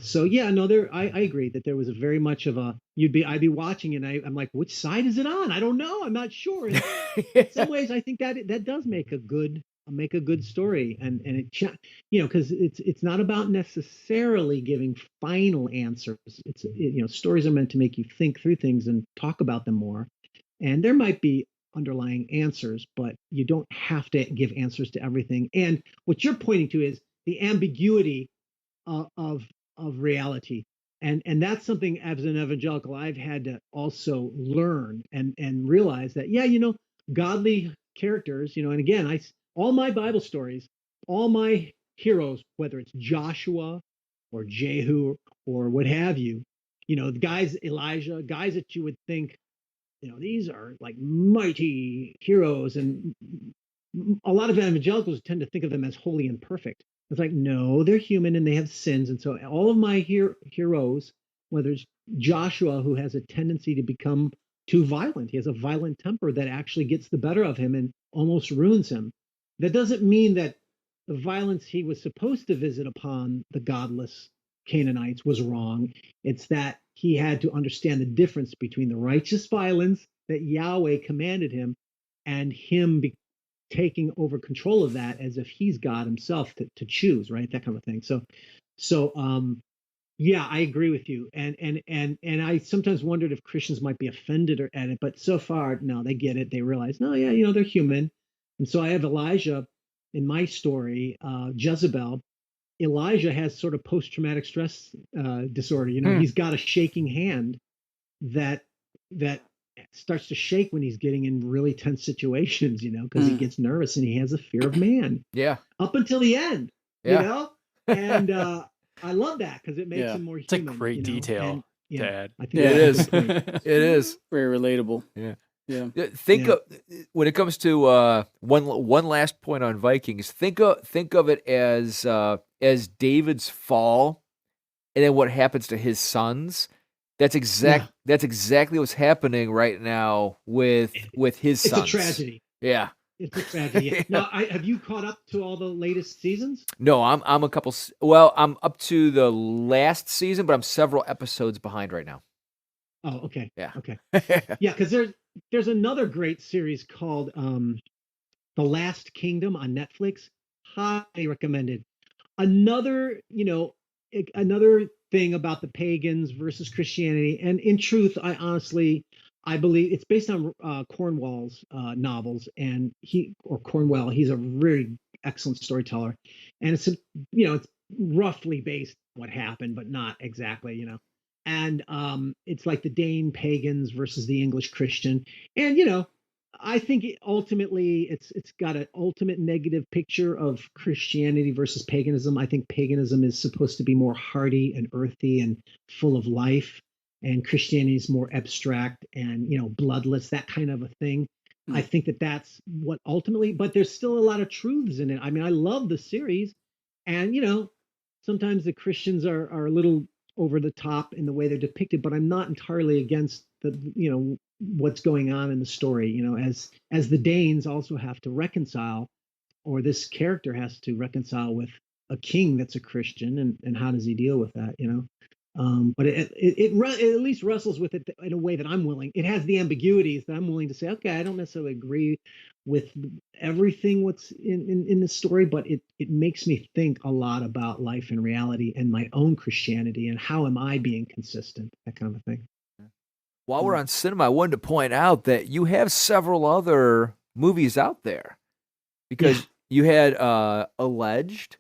So I agree that there was a very much of a I'd be watching and I'm like, which side is it on? I don't know. I'm not sure. And in some ways, I think that does make a good story, and it because it's not about necessarily giving final answers. It's stories are meant to make you think through things and talk about them more, and there might be underlying answers, but you don't have to give answers to everything. And what you're pointing to is the ambiguity of reality, and that's something as an evangelical I've had to also learn and realize that godly characters, and again, all my Bible stories, all my heroes, whether it's Joshua or Jehu or what have you, the guys, Elijah, guys that you would think, these are like mighty heroes, and a lot of evangelicals tend to think of them as holy and perfect. It's like, no, they're human and they have sins. And so all of my heroes, whether it's Joshua, who has a tendency to become too violent, he has a violent temper that actually gets the better of him and almost ruins him. That doesn't mean that the violence he was supposed to visit upon the godless Canaanites was wrong. It's that he had to understand the difference between the righteous violence that Yahweh commanded him and him taking over control of that as if he's God himself to choose, right? That kind of thing. So I agree with you. And I sometimes wondered if Christians might be offended at it, but so far, no, they get it. They realize, no, yeah, they're human. And so I have Elijah in my story, Jezebel. Elijah has sort of post-traumatic stress disorder. He's got a shaking hand that starts to shake when he's getting in really tense situations, because he gets nervous and he has a fear of man. Yeah. Up until the end, Yeah. And I love that because it makes him more It's a human. great detail, And, Dad. I think It is. great. It is. Very relatable. Yeah. Yeah. Think of when it comes to one last point on Vikings. Think of it as David's fall, and then what happens to his sons. That's exactly what's happening right now with his sons. It's a tragedy. Yeah. It's a tragedy. Now, have you caught up to all the latest seasons? No, I'm a couple. Well, I'm up to the last season, but I'm several episodes behind right now. Oh, okay. Yeah. Okay. Yeah, because there's another great series called The Last Kingdom on Netflix. Highly recommended. Another thing about the pagans versus Christianity, and in truth, I believe it's based on Cornwell's novels, and Cornwell, he's a really excellent storyteller, and it's roughly based on what happened, but not exactly, and it's like the Dane pagans versus the English Christian, and I think ultimately it's got an ultimate negative picture of Christianity versus paganism. I think paganism is supposed to be more hearty and earthy and full of life, and Christianity is more abstract and bloodless, that kind of a thing. I think that's what ultimately, but there's still a lot of truths in it. I mean, I love the series, and sometimes the Christians are a little over the top in the way they're depicted, but I'm not entirely against the what's going on in the story. As the Danes also have to reconcile, or this character has to reconcile with a king that's a Christian, and how does he deal with that? But it at least wrestles with it in a way that I'm willing. It has the ambiguities that I'm willing to say, okay, I don't necessarily agree with everything what's in the story, but it makes me think a lot about life and reality and my own Christianity and how am I being consistent, that kind of a thing. While we're on cinema, I wanted to point out that you have several other movies out there, because you had Alleged.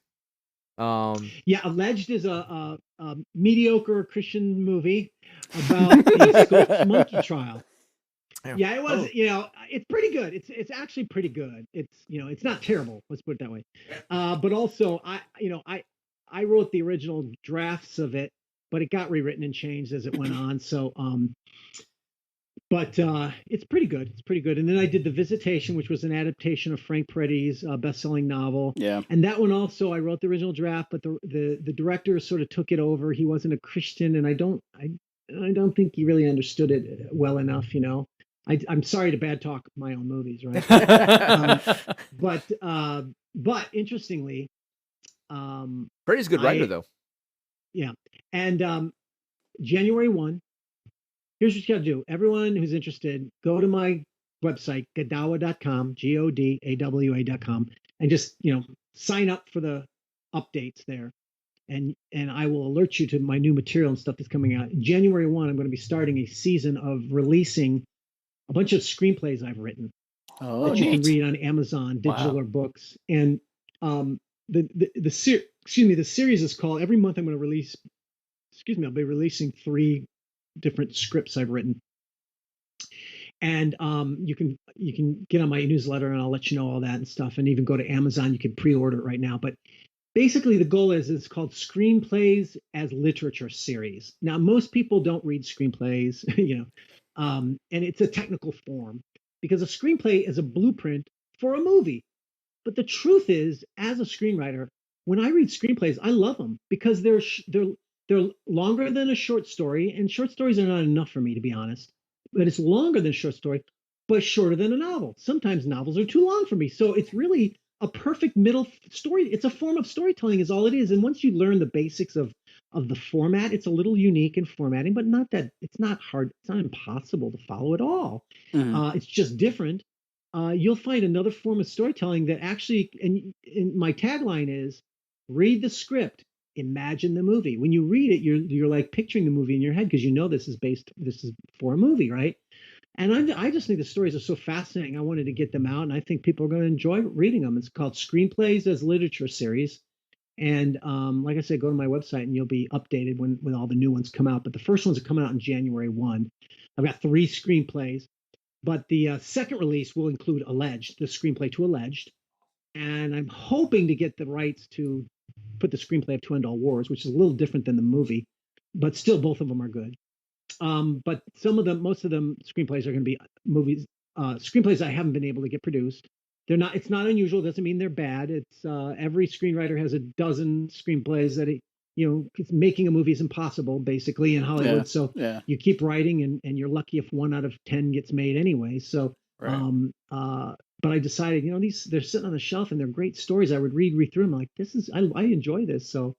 Alleged is a mediocre Christian movie about the Scopes monkey trial. Yeah, it was. It's pretty good. It's actually pretty good. It's not terrible. Let's put it that way. But also, I wrote the original drafts of it, but it got rewritten and changed as it went on. So, but it's pretty good. It's pretty good. And then I did The Visitation, which was an adaptation of Frank Peretti's best-selling novel. Yeah. And that one also, I wrote the original draft, but the director sort of took it over. He wasn't a Christian, and I don't think he really understood it well enough. I'm sorry to bad talk my own movies, right? But interestingly, Pretty's a good writer, though. Yeah, and January 1. Here's what you got to do. Everyone who's interested, go to my website, Godawa.com, GODAWA.com, and just sign up for the updates there, and I will alert you to my new material and stuff that's coming out. January 1, I'm going to be starting a season of releasing a bunch of screenplays I've written that you can read on Amazon, digital or books. And the series is called, every month I'm going to release, I'll be releasing 3 different scripts I've written. And you can get on my newsletter and I'll let you know all that and stuff. And even go to Amazon, you can pre-order it right now. But basically the goal is it's called Screenplays as Literature Series. Now, most people don't read screenplays, and it's a technical form because a screenplay is a blueprint for a movie. But the truth is, as a screenwriter, when I read screenplays, I love them because they're longer than a short story, and short stories are not enough for me, to be honest. But it's longer than a short story, but shorter than a novel. Sometimes novels are too long for me. So it's really a perfect middle story. It's a form of storytelling is all it is. And once you learn the basics of the format, it's a little unique in formatting, but it's not hard. It's not impossible to follow at all. Mm-hmm. It's just different. You'll find another form of storytelling that actually, and my tagline is, read the script, imagine the movie. When you read it, you're like picturing the movie in your head because this is for a movie, right? And I just think the stories are so fascinating. I wanted to get them out, and I think people are going to enjoy reading them. It's called Screenplays as Literature Series. And like I said, go to my website and you'll be updated when all the new ones come out. But the first ones are coming out in January 1. I've got 3 screenplays, but the second release will include Alleged, the screenplay to Alleged, and I'm hoping to get the rights to put the screenplay of To End All Wars, which is a little different than the movie, but still both of them are good. But most of them screenplays are going to be screenplays I haven't been able to get produced. They're not. It's not unusual. It doesn't mean they're bad. It's every screenwriter has a dozen screenplays that it's making a movie is impossible basically in Hollywood. Yeah. So Yeah. you keep writing, and you're lucky if 1 out of 10 gets made anyway. So, Right. but I decided, they're sitting on the shelf and they're great stories. I would read through them. Like, I enjoy this. So,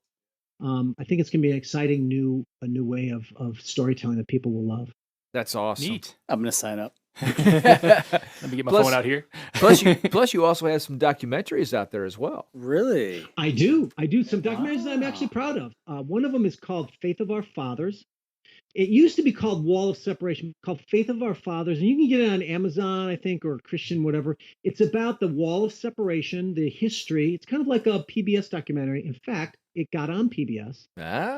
I think it's going to be an exciting new way of storytelling that people will love. That's awesome. Neat. I'm gonna sign up. Let me get my phone out here. plus you also have some documentaries out there as well. Really? I do some documentaries that I'm actually proud of. One of them is called Faith of Our Fathers. It used to be called Wall of Separation, called Faith of Our Fathers, and you can get it on Amazon, I think, or Christian, whatever. It's about the Wall of Separation, the history. It's kind of like a PBS documentary. In fact, it got on PBS,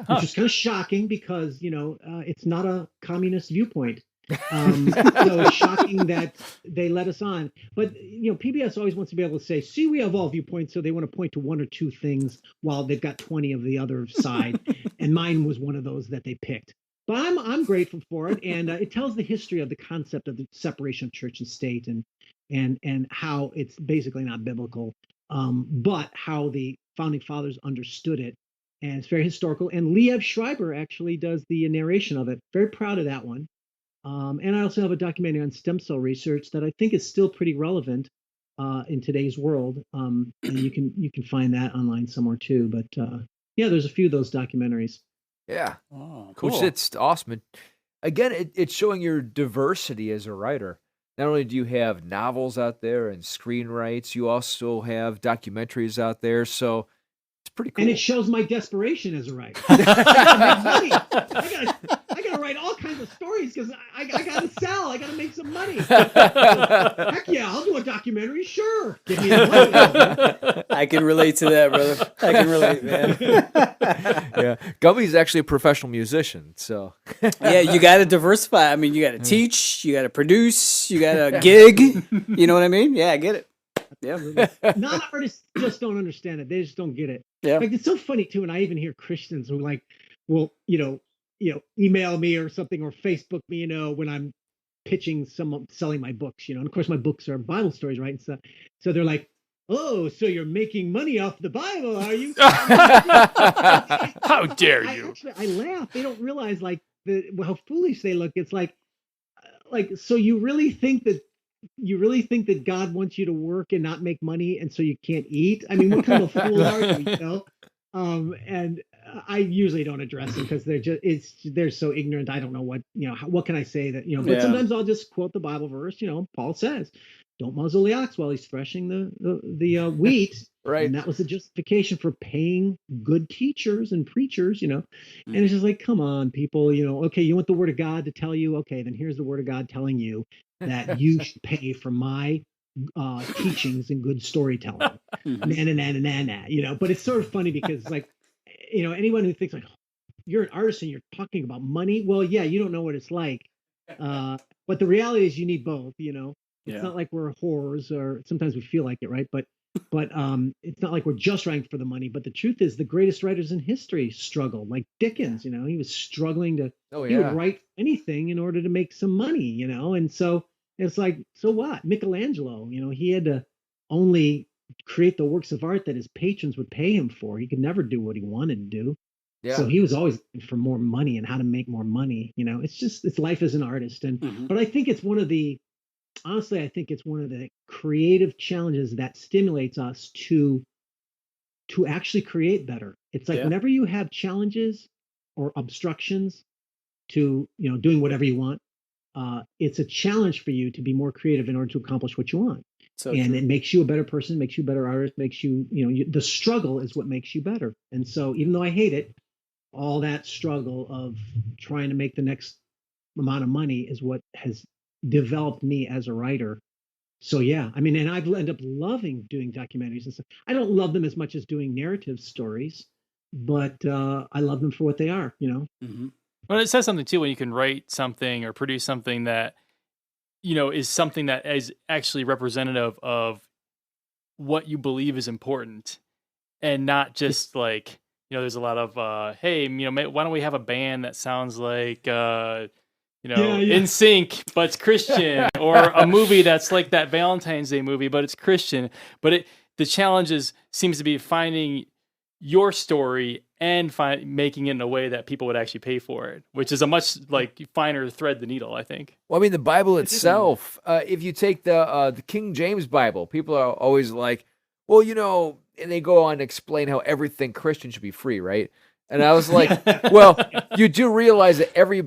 which is kind of shocking because it's not a communist viewpoint. So it's shocking that they let us on. But PBS always wants to be able to say, "See, we have all viewpoints," so they want to point to 1 or 2 things while they've got 20 of the other side. And mine was one of those that they picked. But I'm grateful for it, and it tells the history of the concept of the separation of church and state, and how it's basically not biblical, but how the founding fathers understood it, and it's very historical. And Liev Schreiber actually does the narration of it. Very proud of that one. And I also have a documentary on stem cell research that I think is still pretty relevant in today's world. And you can find that online somewhere too. But yeah, there's a few of those documentaries. Yeah. Oh, cool. Which it's awesome. Again, it's showing your diversity as a writer. Not only do you have novels out there and screenwrites, you also have documentaries out there. So it's pretty cool. And it shows my desperation as a writer. I gotta make money. I gotta write all kinds of stories because I gotta sell. I gotta make some money. Heck yeah, I'll do a documentary. Sure, give me the money. I can relate to that, brother. I can relate, man. Yeah, Gubby's actually a professional musician, so Yeah, you got to diversify. I mean, you got to teach, you got to produce, you got to gig. You know what I mean? Yeah, I get it. Yeah. Non-artists just don't understand it. They just don't get it. Yeah. Like, it's so funny too, and I even hear Christians who will email me or something, or Facebook me, when I'm pitching someone selling my books, and of course my books are Bible stories, right? And so they're like, "Oh, so you're making money off the Bible, are you?" How dare you? I laugh. They don't realize how foolish they look. It's like, so you really think that God wants you to work and not make money, and so you can't eat? I mean, what kind of fool are you? And I usually don't address them because they're so ignorant. I don't know what can I say that, but sometimes I'll just quote the Bible verse. Paul says, "Don't muzzle the ox while he's threshing the wheat." Right. And that was the justification for paying good teachers and preachers, And it's just like, come on, people, okay, you want the word of God to tell you? Okay, then here's the word of God telling you that you should pay for my teachings and good storytelling. But it's sort of funny because anyone who thinks you're an artist and you're talking about money, well, yeah, you don't know what it's like. But the reality is you need both, It's not like we're whores, or sometimes we feel like it, right? But it's not like we're just writing for the money. But the truth is, the greatest writers in history struggled. Like Dickens, he was struggling to. He would write anything in order to make some money, And so it's like, so what? Michelangelo, he had to only create the works of art that his patrons would pay him for. He could never do what he wanted to do. Yeah. So he was always looking for more money and how to make more money. It's life as an artist. And but I think it's one of the creative challenges that stimulates us to actually create better. It's like whenever you have challenges or obstructions to doing whatever you want, it's a challenge for you to be more creative in order to accomplish what you want. It makes you a better person, makes you a better artist, makes you, the struggle is what makes you better. And so even though I hate it, all that struggle of trying to make the next amount of money is what has developed me as a writer. So yeah, I mean, and I've ended up loving doing documentaries and stuff. I don't love them as much as doing narrative stories, but I love them for what they are, Mm-hmm. Well, it says something too when you can write something or produce something that, is something that is actually representative of what you believe is important, and not just like, there's a lot of, hey, why don't we have a band that sounds like, Yeah, yeah. In Sync, but it's Christian, or a movie that's like that Valentine's Day movie, but it's Christian. But the challenge seems to be finding your story and making it in a way that people would actually pay for it, which is a much like finer thread the needle, I think. Well, I mean, the Bible itself, if you take the King James Bible, people are always like, well, and they go on to explain how everything Christian should be free, right? And I was like, well, you do realize that every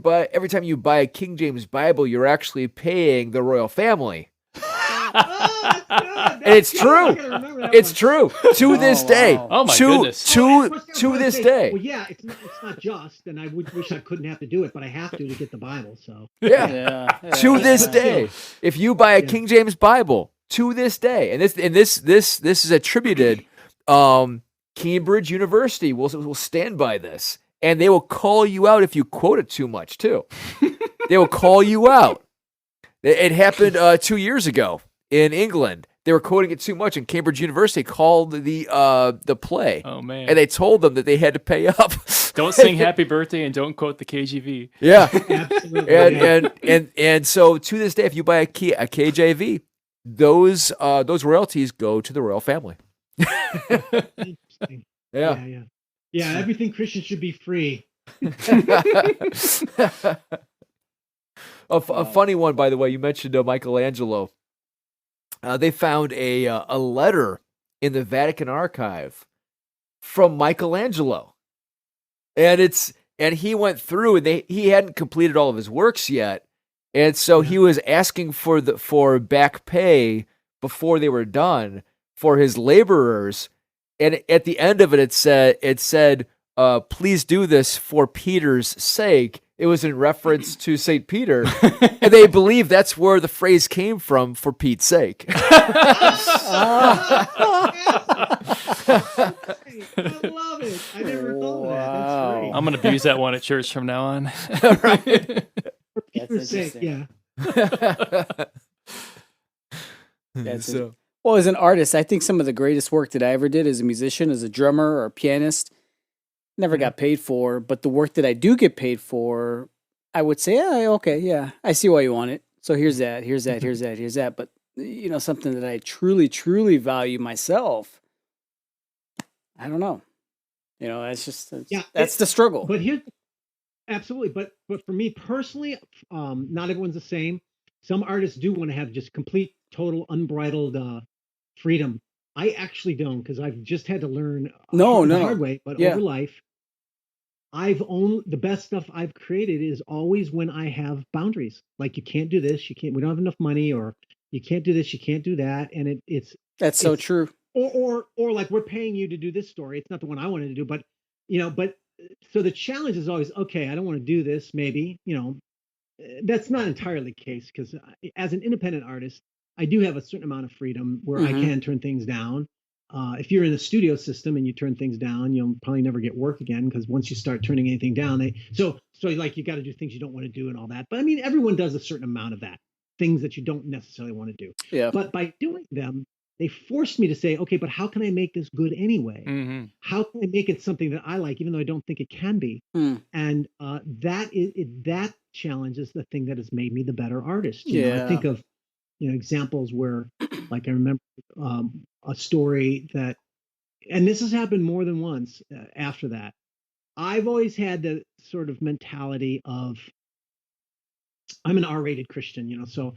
time you buy a King James Bible, you're actually paying the royal family. Oh, that's good. And it's That's true. good. I gotta remember that It's one. true to this day. wow. Oh my to goodness. to this day. Well, yeah, it's not just, and I wish I couldn't have to do it, but I have to get the Bible. So Yeah. Yeah. To this But day, still. if you buy a Yeah. King James Bible, to this day, and this is attributed, Cambridge University will stand by this, and they will call you out if you quote it too much too. They will call you out. It happened 2 years ago in England. They were quoting it too much, and Cambridge University called the play, Oh man. and they told them that they had to pay up. Don't sing Happy Birthday and don't quote the KGV. Yeah. Absolutely. Yeah. And so to this day, if you buy a KJV, those royalties go to the royal family. Interesting. Yeah. Yeah. Everything Christian should be free. A funny one, by the way. You mentioned Michelangelo. They found a letter in the Vatican archive from Michelangelo, and he went through, and he hadn't completed all of his works yet, and so he was asking for back pay before they were done for his laborers, and at the end of it, it said, please do this for Peter's sake. It was in reference to St. Peter, and they believe that's where the phrase came from, for Pete's sake. I love it. I never thought of that. That's great. I'm gonna abuse that one at church from now on. Right. For Peter's sake, interesting. yeah. That's So, Well, as an artist, I think some of the greatest work that I ever did as a musician, as a drummer or a pianist, never got paid for. But the work that I do get paid for, I would say, okay, yeah, I see why you want it. So here's that, here's that, here's that, here's that. But, something that I truly, truly value myself, I don't know. That's just, that's the struggle. But here, absolutely. But for me personally, not everyone's the same. Some artists do want to have just complete, total, unbridled freedom. I actually don't, because I've just had to learn the hard way. But over life, the best stuff I've created is always when I have boundaries. Like, you can't do this, we don't have enough money, or you can't do this, you can't do that, and That's so true. Or like, we're paying you to do this story. It's not the one I wanted to do, but so the challenge is always, okay, I don't want to do this. Maybe that's not entirely the case, because as an independent artist, I do have a certain amount of freedom where I can turn things down. If you're in the studio system and you turn things down, you'll probably never get work again, because once you start turning anything down, so like, you got to do things you don't want to do and all that. But I mean, everyone does a certain amount of that, things that you don't necessarily want to do. Yeah. But by doing them, they forced me to say, okay, but how can I make this good anyway? Mm-hmm. How can I make it something that I like, even though I don't think it can be? And that challenge is the thing that has made me the better artist. I think of examples where, like, I remember a story that, and this has happened more than once after that. I've always had the sort of mentality of, I'm an R-rated Christian, so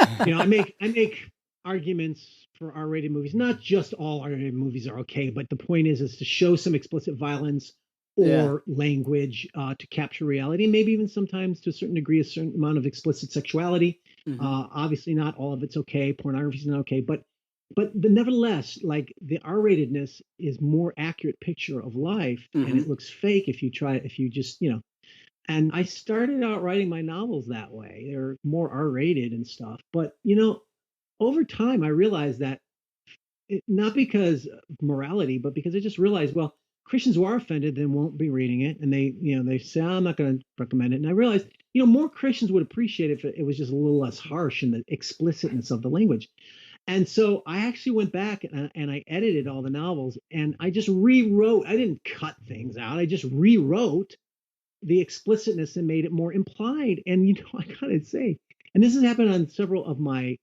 I make arguments for R-rated movies. Not just all R-rated movies are okay, but the point is to show some explicit violence or language to capture reality, and maybe even sometimes, to a certain degree, a certain amount of explicit sexuality. Obviously, not all of it's okay. Pornography is not okay, but nevertheless, like, the R-ratedness is more accurate picture of life, and it looks fake if you just. And I started out writing my novels that way. They're more R-rated and stuff, but over time, I realized that not because of morality, but because I just realized, well, Christians who are offended then won't be reading it, and they say, I'm not going to recommend it. And I realized, more Christians would appreciate it if it was just a little less harsh in the explicitness of the language. And so I actually went back and I edited all the novels, and I just rewrote. I didn't cut things out. I just rewrote the explicitness and made it more implied. And I gotta say, and this has happened on several of my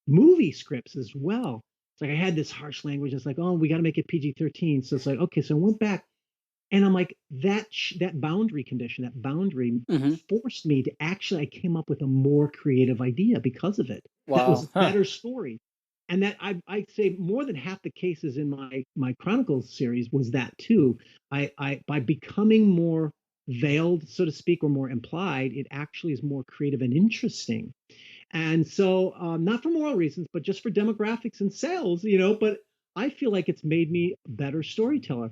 movie scripts as well. It's like I had this harsh language. It's like, oh, we got to make it PG-13. So it's like, okay, so I went back, and I'm like, that boundary condition, that boundary forced me to I came up with a more creative idea because of it. Wow. That was a better story. And that I'd say more than half the cases in my Chronicles series was that too. I by becoming more veiled, so to speak, or more implied, it actually is more creative and interesting. And so, not for moral reasons, but just for demographics and sales, but I feel like it's made me a better storyteller.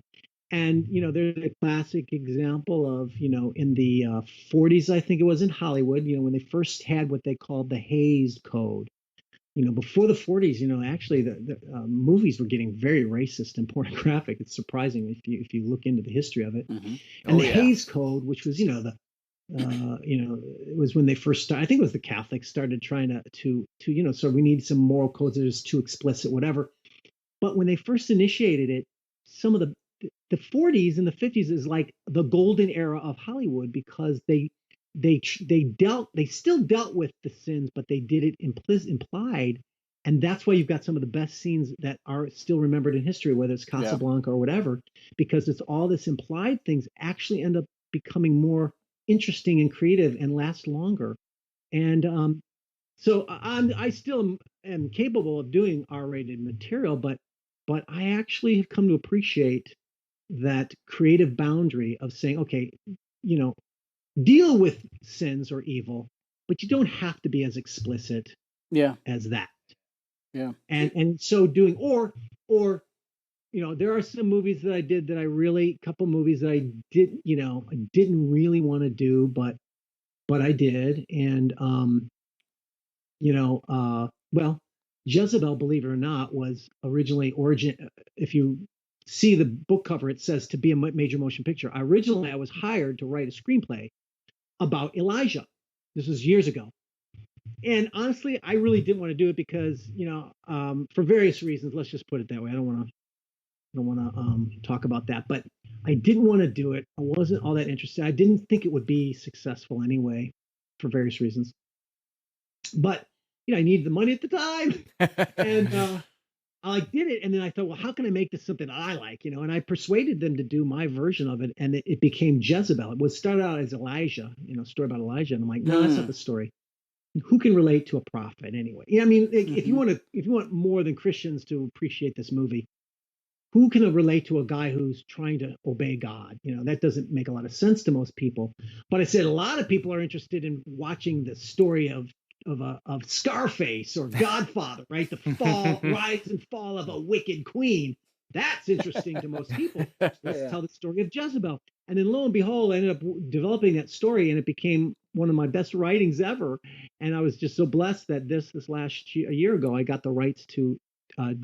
And, there's a classic example of, in the 40s, I think it was in Hollywood, when they first had what they called the Hays Code. Before the 40s, actually the movies were getting very racist and pornographic. It's surprising if you look into the history of it. Mm-hmm. And the Hays Code, which was, it was when they first started. I think it was the Catholics started trying to so we need some moral codes that is too explicit, whatever. But when they first initiated it, some of the 40s and the 50s is like the golden era of Hollywood, because they still dealt with the sins, but they did it implied. And that's why you've got some of the best scenes that are still remembered in history, whether it's Casablanca or whatever, because it's all this implied things actually end up becoming more interesting and creative and last longer. And so I still am capable of doing R-rated material, but I actually have come to appreciate that creative boundary of saying, okay, deal with sins or evil, but you don't have to be as explicit as that. Yeah. And so doing, or there are some movies that I did that couple movies that I didn't really want to do, but I did. And, well, Jezebel, believe it or not, was originally if you see the book cover, it says to be a major motion picture. Originally, I was hired to write a screenplay about Elijah. This was years ago. And honestly, I really didn't want to do it because, for various reasons, let's just put it that way. I don't want to talk about that, but I didn't want to do it. I wasn't all that interested. I didn't think it would be successful anyway, for various reasons. But, I needed the money at the time. And I did it. And then I thought, well, how can I make this something I like? And I persuaded them to do my version of it. And it became Jezebel. It was started out as Elijah, story about Elijah. And I'm like, no, that's not the story. Who can relate to a prophet anyway? If you want more than Christians to appreciate this movie, who can relate to a guy who's trying to obey God? That doesn't make a lot of sense to most people. But I said a lot of people are interested in watching the story of Scarface or Godfather, right? The rise and fall of a wicked queen. That's interesting to most people. Let's tell the story of Jezebel. And then lo and behold, I ended up developing that story, and it became one of my best writings ever. And I was just so blessed that this last year, a year ago, I got the rights to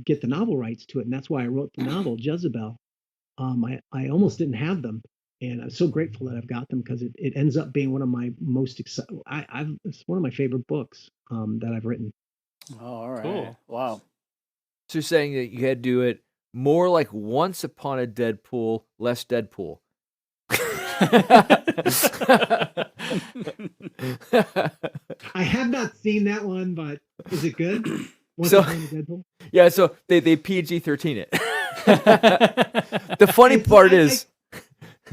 get the novel rights to it. And that's why I wrote the novel, Jezebel. I almost didn't have them. And I'm so grateful that I've got them, because it ends up being one of my most exciting. It's one of my favorite books that I've written. Oh, all right. Cool. Wow. So you're saying that you had to do it more like Once Upon a Deadpool, less Deadpool. I have not seen that one, but is it good? Once So- Upon a Deadpool? Yeah, so they PG-13 it. The funny part is,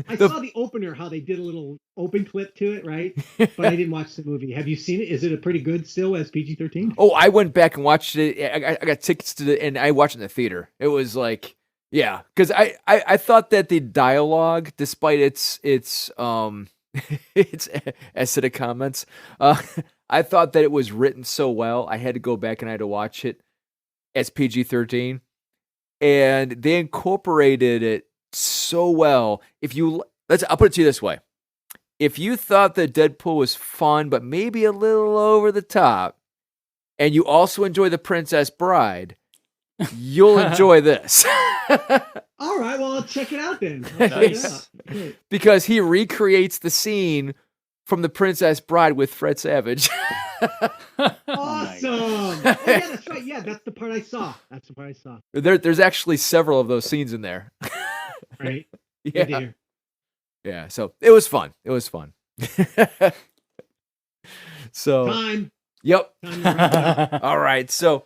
I saw the opener, how they did a little open clip to it, right? But I didn't watch the movie. Have you seen it? Is it a pretty good still as PG-13? oh, I went back and watched it. I got tickets to it, and I watched it in the theater. It was like, yeah, because I thought that the dialogue, despite its its acidic comments, I thought that it was written so well. I had to go back and I had to watch it as PG-13, and they incorporated it so well. I'll put it to you this way: if you thought that Deadpool was fun but maybe a little over the top, and you also enjoy The Princess Bride, you'll enjoy this. All right, well, I'll check it out then. I'll check it out. Great. Because he recreates the scene from The Princess Bride with Fred Savage. Awesome. Oh, yeah, that's right. Yeah, that's the part I saw. There's actually several of those scenes in there. Right. Yeah. Good to hear. Yeah, so it was fun. So, Time. yep. Time to wrap it up. All right. So,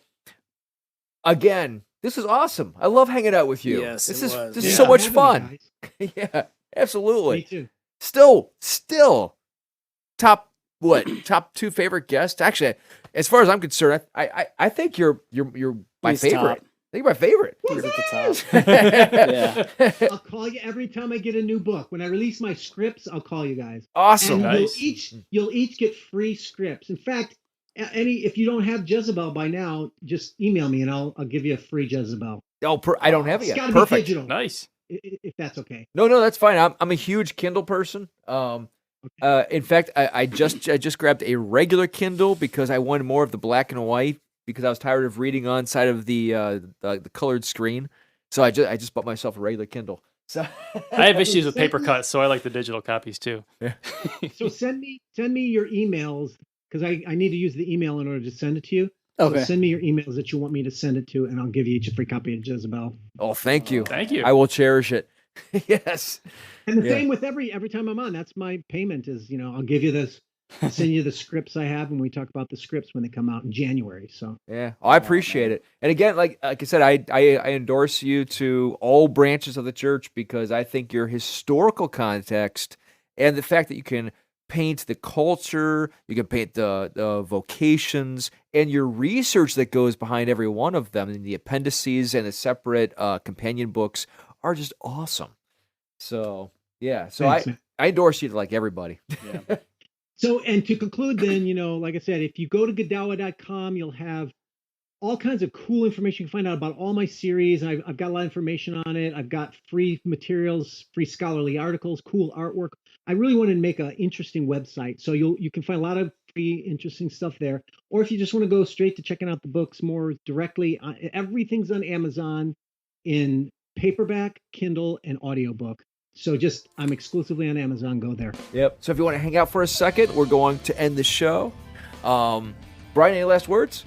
again, this is awesome. I love hanging out with you. Yes, this it is was. this Yeah, is so much having fun. me, guys. Yeah, absolutely. Me too. Still, top 2 favorite guests. Actually, as far as I'm concerned, I think you're my He's favorite. top. I think you're my favorite. He's at the top. Yeah. I'll call you every time I get a new book. When I release my scripts, I'll call you guys. Awesome. And Nice. you'll each get free scripts. In fact, if you don't have Jezebel by now, just email me and I'll give you a free Jezebel. Oh, I don't have it It's yet. got to be Perfect. digital, Nice. if that's okay. No, that's fine. I'm a huge Kindle person. In fact, I just grabbed a regular Kindle because I wanted more of the black and white because I was tired of reading on side of the colored screen. So I just bought myself a regular Kindle. So I have issues with paper cuts, so I like the digital copies too. So send me your emails because I need to use the email in order to send it to you. Okay. So send me your emails that you want me to send it to, and I'll give you each a free copy of Jezebel. Oh, thank you. Thank you. I will cherish it. Yes. And the Yeah. same with every time I'm on. That's my payment is, I'll give you this, I'll send you the scripts I have, and we talk about the scripts when they come out in January. So Yeah. Oh, I appreciate it. And again, like I said, I endorse you to all branches of the church because I think your historical context and the fact that you can paint the culture, you can paint the vocations, and your research that goes behind every one of them, and the appendices and the separate companion books are just awesome. So yeah, so Thanks, man. I endorse you to like everybody. Yeah. So, and to conclude then, like I said, if you go to Godawa.com, you'll have all kinds of cool information. You can find out about all my series. I've got a lot of information on it. I've got free materials, free scholarly articles, cool artwork. I really wanted to make an interesting website. So you can find a lot of free, interesting stuff there. Or if you just want to go straight to checking out the books more directly, everything's on Amazon in paperback, Kindle, and audiobook. So I'm exclusively on Amazon. Go there. Yep. So if you want to hang out for a second, we're going to end the show. Brian, any last words?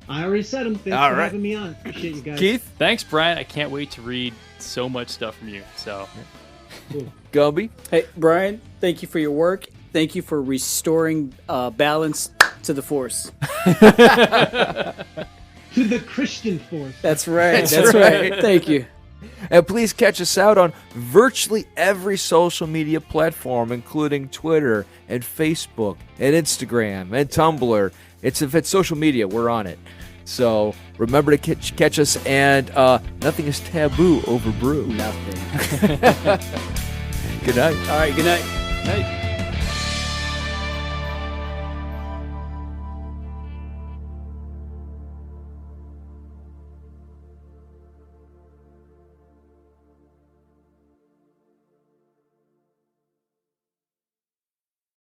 I already said them. Thanks All for right. having me on. Appreciate you guys. Keith? Thanks, Brian. I can't wait to read so much stuff from you. So Gumby? Hey, Brian, thank you for your work. Thank you for restoring balance to the force. To the Christian force. That's right. That's right. Thank you. And please catch us out on virtually every social media platform, including Twitter and Facebook and Instagram and Tumblr. If it's social media, we're on it. So remember to catch us, and nothing is taboo over brew. Nothing. Good night. All right, good night. hey.